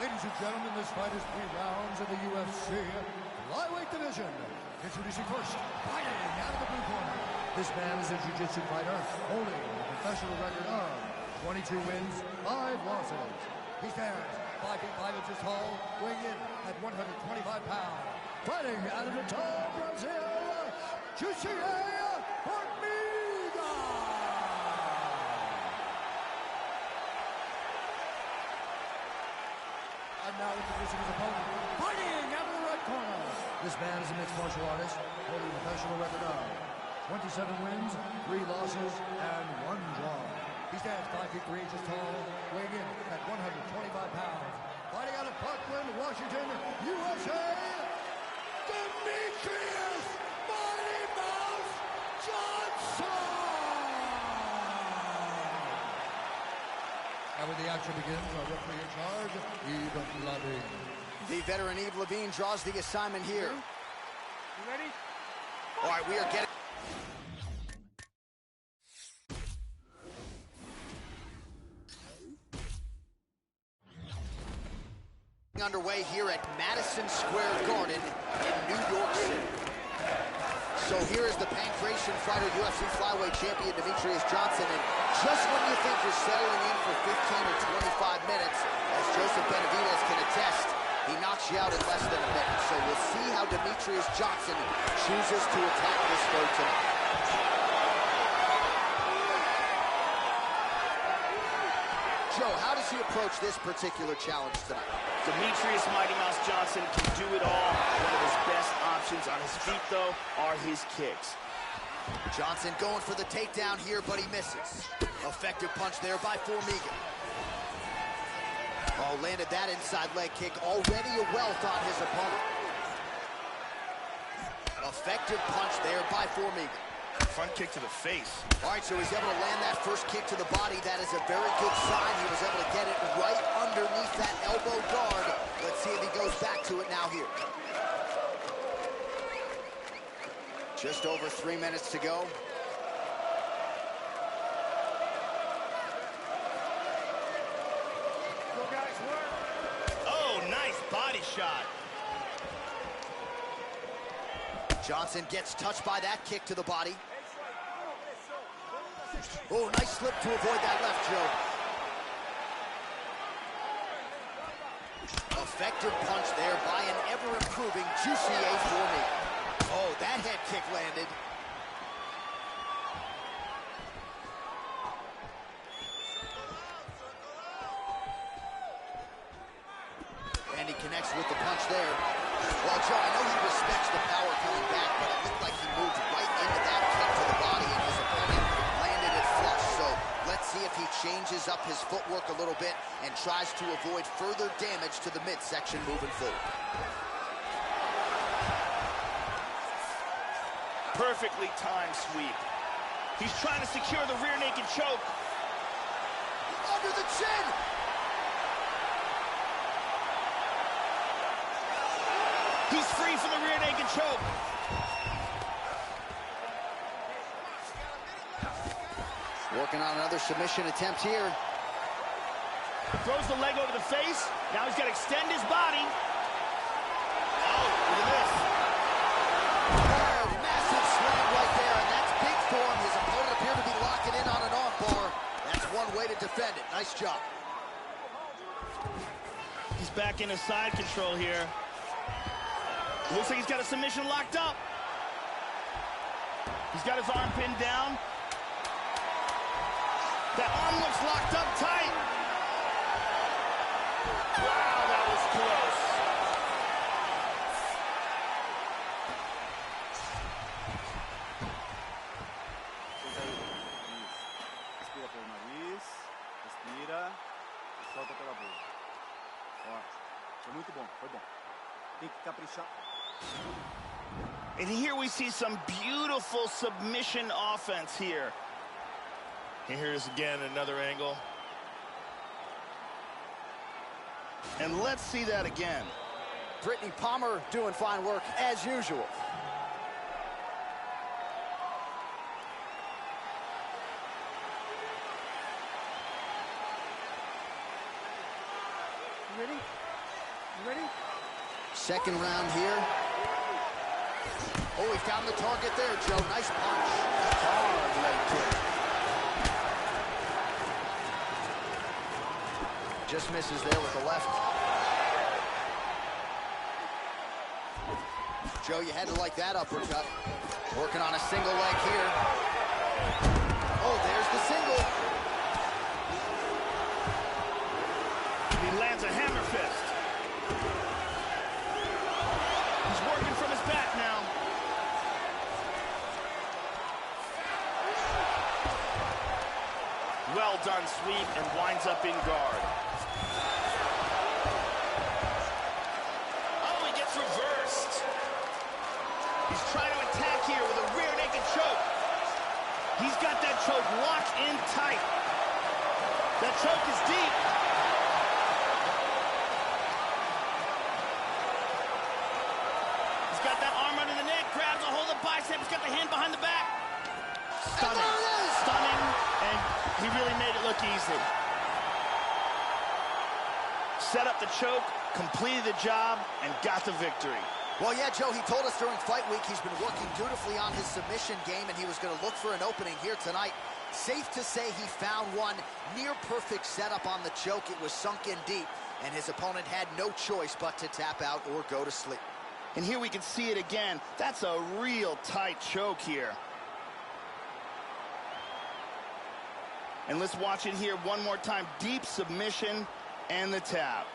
Ladies and gentlemen, this fight is 3 rounds in the UFC flyweight division. Introducing first, fighting out of the blue corner. This man is a jiu-jitsu fighter, holding a professional record of 22 wins, 5 losses. He stands 5 feet 5 inches tall, weighing in at 125 pounds. Fighting out of the tall Brazil, Jussier Formiga. And now introducing his opponent, fighting out of the right corner. This man is a mixed martial artist, holding a professional record of 27 wins, 3 losses, and 1 draw. He stands 5 feet 3 inches tall, weighing in at 125 pounds. Fighting out of Parkland, Washington, USA, Demetrius Mighty Mouse Johnson! And when the action begins, our referee in charge, Yves Levine. The veteran Yves Levine draws the assignment here. You ready? All right, we are getting... underway here at Madison Square Garden in New York City. So here is the pancration fighter, UFC flyweight champion Demetrius Johnson, and just when you think you're settling in for 15 or 25 minutes, as Joseph Benavidez can attest, he knocks you out in less than a minute. So we'll see how Demetrius Johnson chooses to attack this fight tonight. Joe, how does he approach this particular challenge tonight? Demetrius Mighty Mouse Johnson can do it all. One of his best options on his feet, though, are his kicks. Johnson going for the takedown here, but he misses. Effective punch there by Formiga. Oh, landed that inside leg kick. Already a wealth on his opponent. Effective punch there by Formiga. Front kick to the face. All right, so he's able to land that first kick to the body. That is a very good sign. He was able to get it right underneath that elbow guard. Let's see if he goes back to it now here. Just over 3 minutes to go. Go, guys, work. Oh, nice body shot. Johnson gets touched by that kick to the body. Oh, nice slip to avoid that left, Joe. Effective punch there by an ever-improving Jussier Formiga. Oh, that head kick landed. And he connects with the punch there. Well, Joe, I know he respects the power coming back, but it looked like he moved right into that kick to the body, and his opponent landed it flush. So let's see if he changes up his footwork a little bit and tries to avoid further damage to the midsection moving forward. Perfectly timed sweep. He's trying to secure the rear naked choke. Under the chin! He's free from the rear naked choke. Working on another submission attempt here. Throws the leg over the face. Now he's got to extend his body. Oh, look at this. Oh, massive slam right there, and that's big for him. His opponent appeared to be locking in on an arm bar. That's one way to defend it. Nice job. He's back into side control here. Looks like he's got a submission locked up. He's got his arm pinned down. That arm looks locked up tight. Wow, that was close. Respira pelo nariz, respira e solta pela boca. Ótimo. Foi muito bom, foi bom. Tem que caprichar. And here we see some beautiful submission offense here. And here it is again, another angle. And let's see that again. Brittany Palmer doing fine work as usual. You ready? You ready? Second round here. Oh, he found the target there, Joe. Nice punch. Hard leg kick. Just misses there with the left. Joe, you had to like that uppercut. Working on a single leg here. Oh, there's the single. He lands a hammer fist. He's working from his back now. Well done sweep and winds up in guard. Oh, he gets reversed. He's trying to attack here with a rear naked choke. He's got that choke locked in tight. That choke is deep. He's got that arm under the neck, grabs a hold of the bicep, he's got the hand behind the back. Stunning, stunning, and he really made it look easy. Set up the choke, completed the job, and got the victory. Well, yeah, Joe, he told us during fight week he's been working dutifully on his submission game, and he was going to look for an opening here tonight. Safe to say he found one. Near perfect setup on the choke. It was sunk in deep, and his opponent had no choice but to tap out or go to sleep. And here we can see it again. That's a real tight choke here. And let's watch it here one more time. Deep submission and the tap.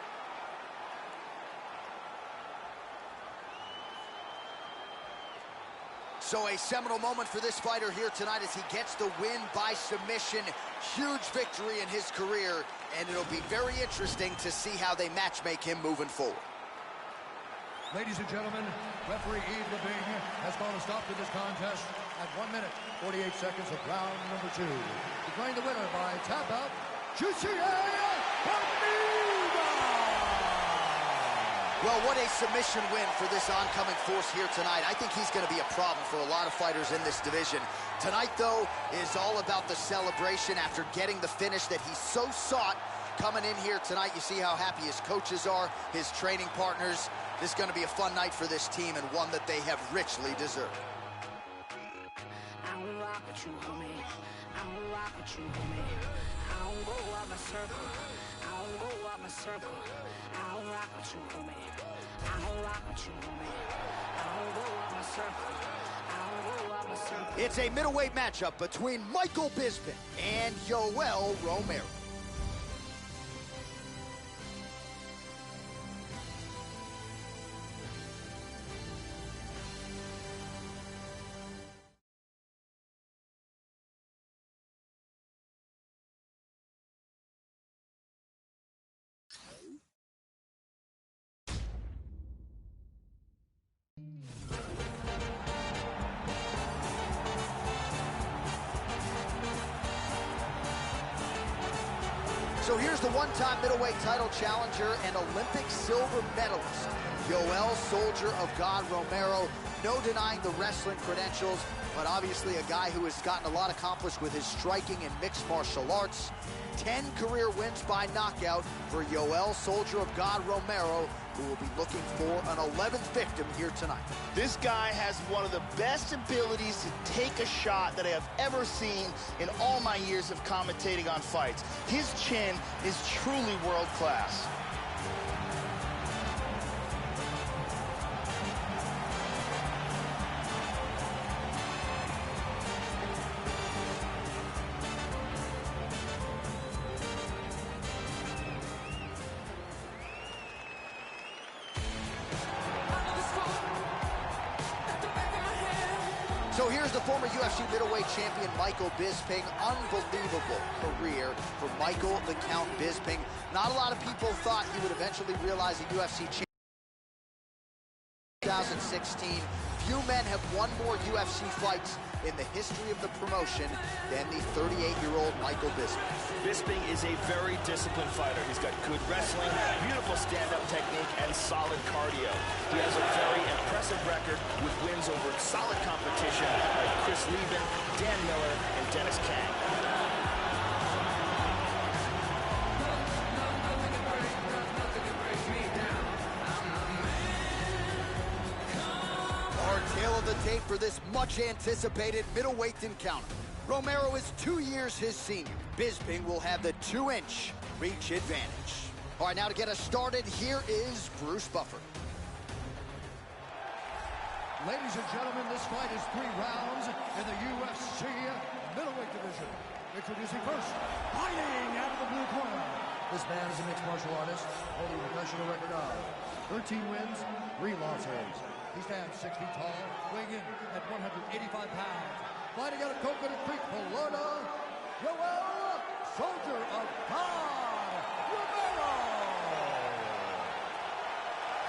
So a seminal moment for this fighter here tonight as he gets the win by submission. Huge victory in his career, and it'll be very interesting to see how they matchmake him moving forward. Ladies and gentlemen, referee Yves Levine has called a stop to this contest at 1 minute, 48 seconds of round number 2. Declaring the winner by tap out, Well, what a submission win for this oncoming force here tonight. I think he's going to be a problem for a lot of fighters in this division. Tonight, though, is all about the celebration after getting the finish that he so sought. Coming in here tonight, you see how happy his coaches are, his training partners. This is going to be a fun night for this team and one that they have richly deserved. I don't rock with you, homie. I don't rock with you, homie. I don't go out my circle. I don't go out my circle. I don't rock with you, homie. I don't rock with you, homie. I don't go out my circle. I don't go out my circle. It's a middleweight matchup between Michael Bisping and Yoel Romero. So here's the one-time middleweight title challenger and Olympic silver medalist, Yoel Soldier of God Romero. No denying the wrestling credentials, but obviously a guy who has gotten a lot accomplished with his striking and mixed martial arts. 10 career wins by knockout for Yoel Soldier of God Romero, who will be looking for an 11th victim here tonight. This guy has one of the best abilities to take a shot that I have ever seen in all my years of commentating on fights. His chin is truly world class. So here's the former UFC middleweight champion, Michael Bisping. Unbelievable career for Michael the Count Bisping. Not a lot of people thought he would eventually realize a UFC champion. 2016, few men have won more UFC fights in the history of the promotion than the 38-year-old Michael Bisping. Bisping is a very disciplined fighter. He's got good wrestling, beautiful stand-up technique, and solid cardio. He has a very impressive record with wins over solid competition like Chris Lieben, Dan Miller, and Dennis Kang. Tale of the tape for this much-anticipated middleweight encounter. Romero is 2 years his senior. Bisping will have the 2-inch reach advantage. All right, now to get us started, here is Bruce Buffer. Ladies and gentlemen, this fight is 3 rounds in the UFC middleweight division. Introducing first, fighting out of the blue corner. This man is a mixed martial artist, holding a professional record of 13 wins, 3 losses. He stands 6 feet tall, weighing in at 185 pounds. Fighting out of Coconut Creek, Florida, Joel, Soldier of God, Romero.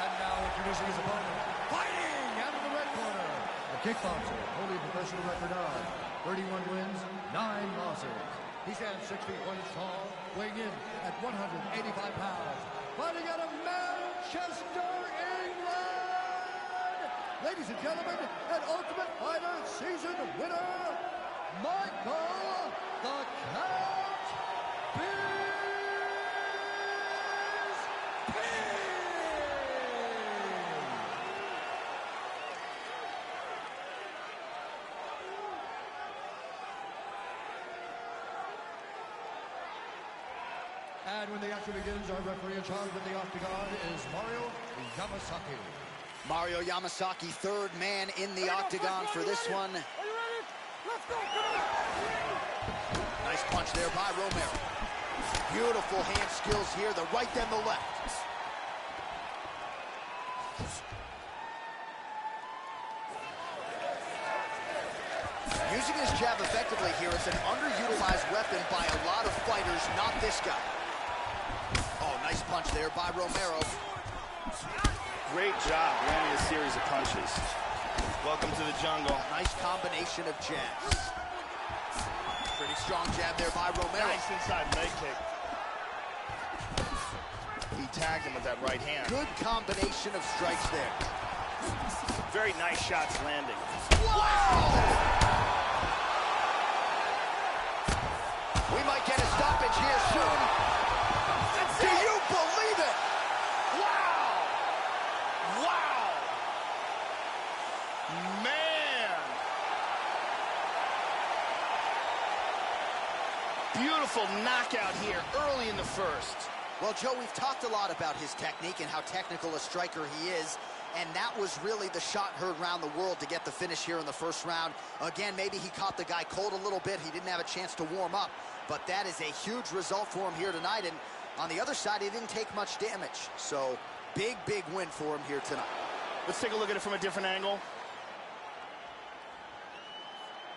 And now introducing his opponent, fighting out of the red corner, a kickboxer, holding a professional record of 31 wins, 9 losses. He stands 6 feet 1 inch tall, weighing in at 185 pounds. Fighting out of Manchester, England. Ladies and gentlemen, an Ultimate Fighter season winner, Michael the Count Bisping. And when the action begins, our referee in charge of the octagon is Mario Yamasaki. Mario Yamasaki, third man in the octagon for this one. Are you ready? Let's go, come on! Nice punch there by Romero. Beautiful hand skills here, the right then the left. Using his jab effectively here, it's an underutilized weapon by a lot of fighters, not this guy. Oh, nice punch there by Romero. Great job landing a series of punches. Welcome to the jungle. Nice combination of jabs. Pretty strong jab there by Romero. Nice inside leg kick. He tagged him with that right hand. Good combination of strikes there. Very nice shots landing. Wow! We might get a stoppage here soon. Do you believe it? Wow! Wow! Man! Beautiful knockout here early in the first. Well, Joe, we've talked a lot about his technique and how technical a striker he is, and that was really the shot heard around the world to get the finish here in the first round. Again, maybe he caught the guy cold a little bit. He didn't have a chance to warm up, but that is a huge result for him here tonight, and on the other side, he didn't take much damage. So, big, big win for him here tonight. Let's take a look at it from a different angle.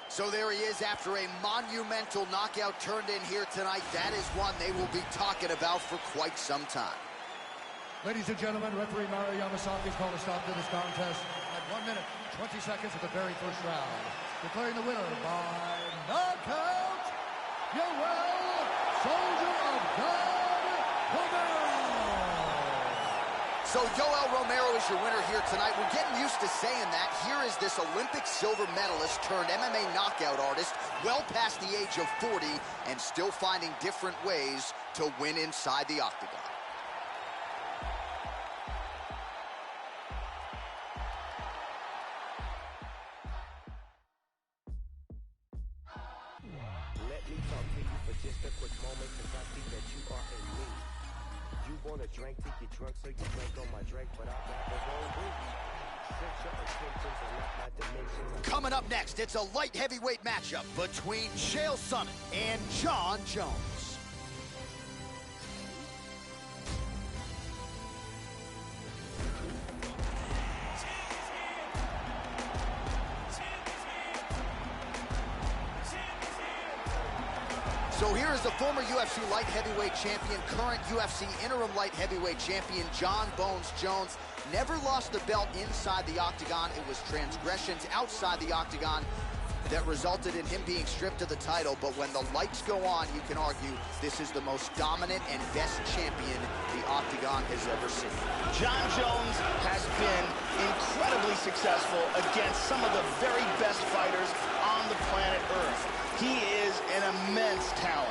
So there he is after a monumental knockout turned in here tonight. That is one they will be talking about for quite some time. Ladies and gentlemen, referee Mario Yamasaki has called a stop to this contest at 1 minute, 20 seconds of the very first round. Declaring the winner by knockout, Joel, Soldier of God, Romero. So Joel Romero is your winner here tonight. We're getting used to saying that. Here is this Olympic silver medalist turned MMA knockout artist, well past the age of 40, and still finding different ways to win inside the octagon. Let me talk to you for just a quick moment, cause I see that you are in me. You want a drink to get drunk, so you drink on my drink, but I got the wrong week. Set your intentions and not my dimensions. Coming up next, it's a light heavyweight matchup between Chael Sonnen and Jon Jones. So here is the former UFC light heavyweight champion, current UFC interim light heavyweight champion, Jon Bones Jones. never lost the belt inside the octagon. It was transgressions outside the octagon that resulted in him being stripped of the title. But when the lights go on, you can argue this is the most dominant and best champion the octagon has ever seen. Jon Jones has been incredibly successful against some of the very best fighters on the planet Earth. He is an immense talent.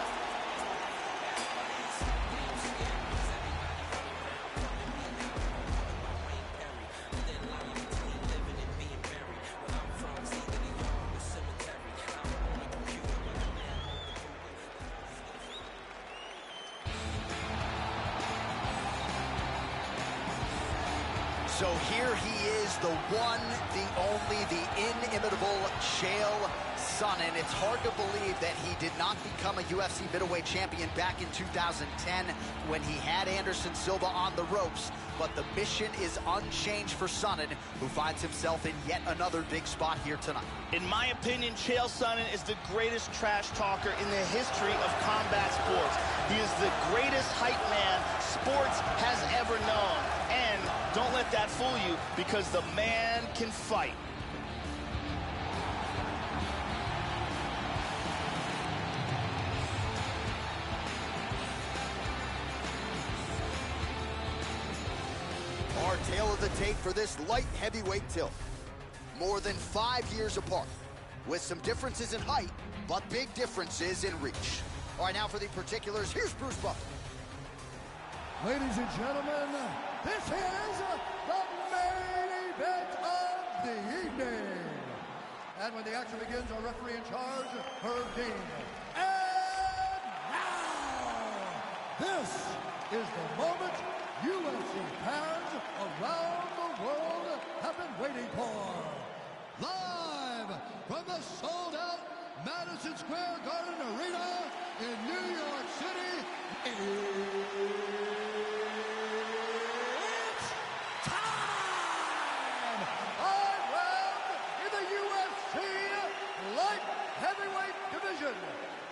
So here he is, the one, the only, the inimitable Chael Sonnen. It's hard to believe that he did not become a UFC middleweight champion back in 2010 when he had Anderson Silva on the ropes. But the mission is unchanged for Sonnen, who finds himself in yet another big spot here tonight. In my opinion, Chael Sonnen is the greatest trash talker in the history of combat sports. He is the greatest hype man sports has ever known. And don't let that fool you, because the man can fight. Our tale of the tape for this light heavyweight tilt. More than 5 years apart, with some differences in height, but big differences in reach. All right, now for the particulars, here's Bruce Buffer. Ladies and gentlemen, this is the main event of the evening. And when the action begins, our referee in charge, Herb Dean. And now, this is the moment UFC fans around the world have been waiting for. Live from the sold-out Madison Square Garden Arena in New York City, it's time! Five rounds in the UFC light heavyweight division.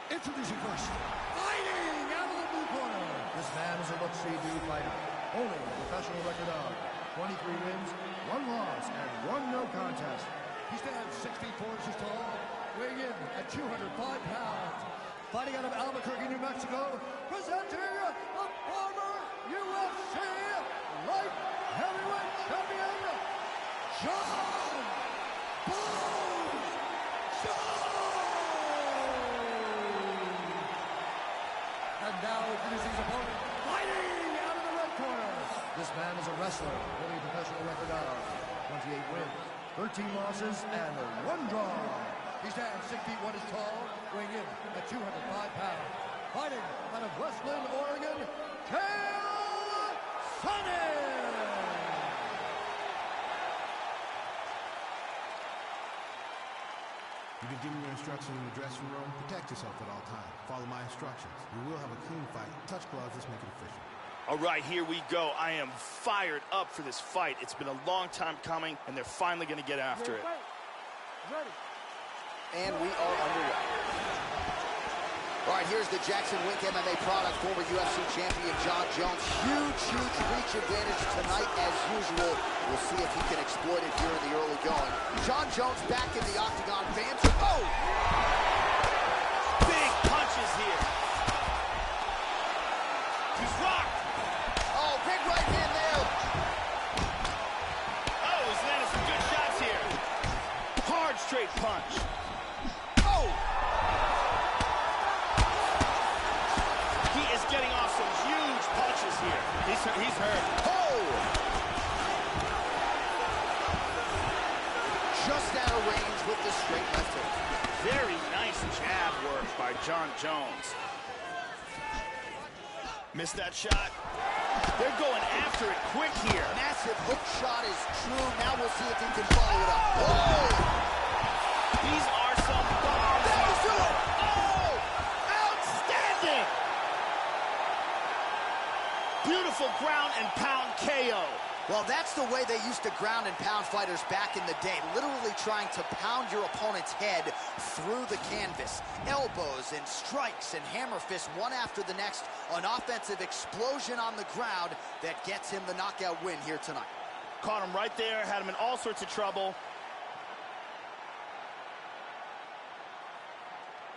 Introducing first, fighting out of the blue corner. This man is a look-see-do fighter. Only a professional record of 23 wins, 1 loss, and 1 no contest. He stands 6 feet 4 inches tall, weighing in at 205 pounds. Fighting out of Albuquerque, New Mexico, presenting the former UFC light heavyweight champion, Jon Bones Jones! And now introducing his opponent, fighting out of the red corner. This man is a wrestler, holding a professional record of 28 wins, 13 losses, and 1 draw. He stands 6 feet 1 inches tall, weighing in at 205 pounds. Fighting out of West Bend, Oregon, Chael Sonnen! You've been given your instructions in the dressing room. Protect yourself at all times. Follow my instructions. We will have a clean fight. Touch gloves, let's make it official. All right, here we go. I am fired up for this fight. It's been a long time coming, and they're finally going to get after it. Ready. And we are underway. All right, here's the Jackson Wink MMA product, former UFC champion Jon Jones. Huge reach advantage tonight as usual. We'll see if he can exploit it here in the early going. Jon Jones back in the octagon. Fans are, oh! Big punches here. He's rocked. Oh, big right hand there. Oh, he's landed some good shots here. Hard straight punch. Oh! He is getting off some huge punches here. He's hurt. Oh! Just out of range with the straight left hook. Very nice jab work by Jon Jones. Missed that shot. They're going after it quick here. Massive hook shot is true. Now we'll see if he can follow it up. Oh! These are some bombs. That'll do it! Oh! Outstanding! Beautiful ground and pound KO. Well, that's the way they used to ground and pound fighters back in the day, literally trying to pound your opponent's head through the canvas. Elbows and strikes and hammer fists, one after the next. An offensive explosion on the ground that gets him the knockout win here tonight. Caught him right there, had him in all sorts of trouble.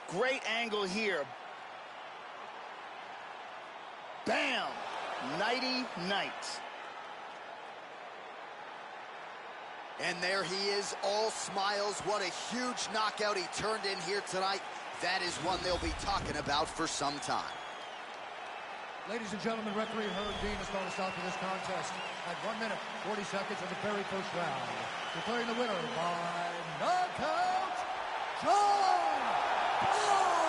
Great angle here. Bam! Nighty-night. And there he is, all smiles. What a huge knockout he turned in here tonight. That is one they'll be talking about for some time. Ladies and gentlemen, referee Herb Dean has called a stop to this contest at 1 minute, 40 seconds of the very first round. Declaring the winner by knockout, John Bones Jones!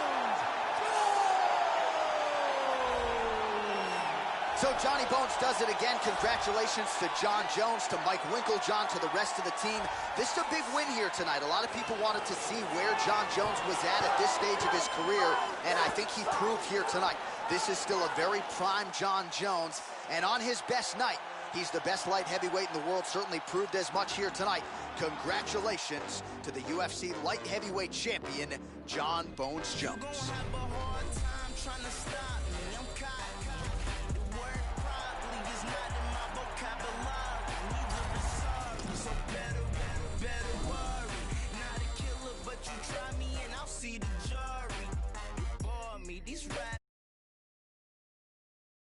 So Johnny Bones does it again. Congratulations to John Jones, to Mike Winklejohn, to the rest of the team. This is a big win here tonight. A lot of people wanted to see where John Jones was at this stage of his career, and I think he proved here tonight. This is still a very prime John Jones, and on his best night, he's the best light heavyweight in the world, certainly proved as much here tonight. Congratulations to the UFC light heavyweight champion, John Bones Jones.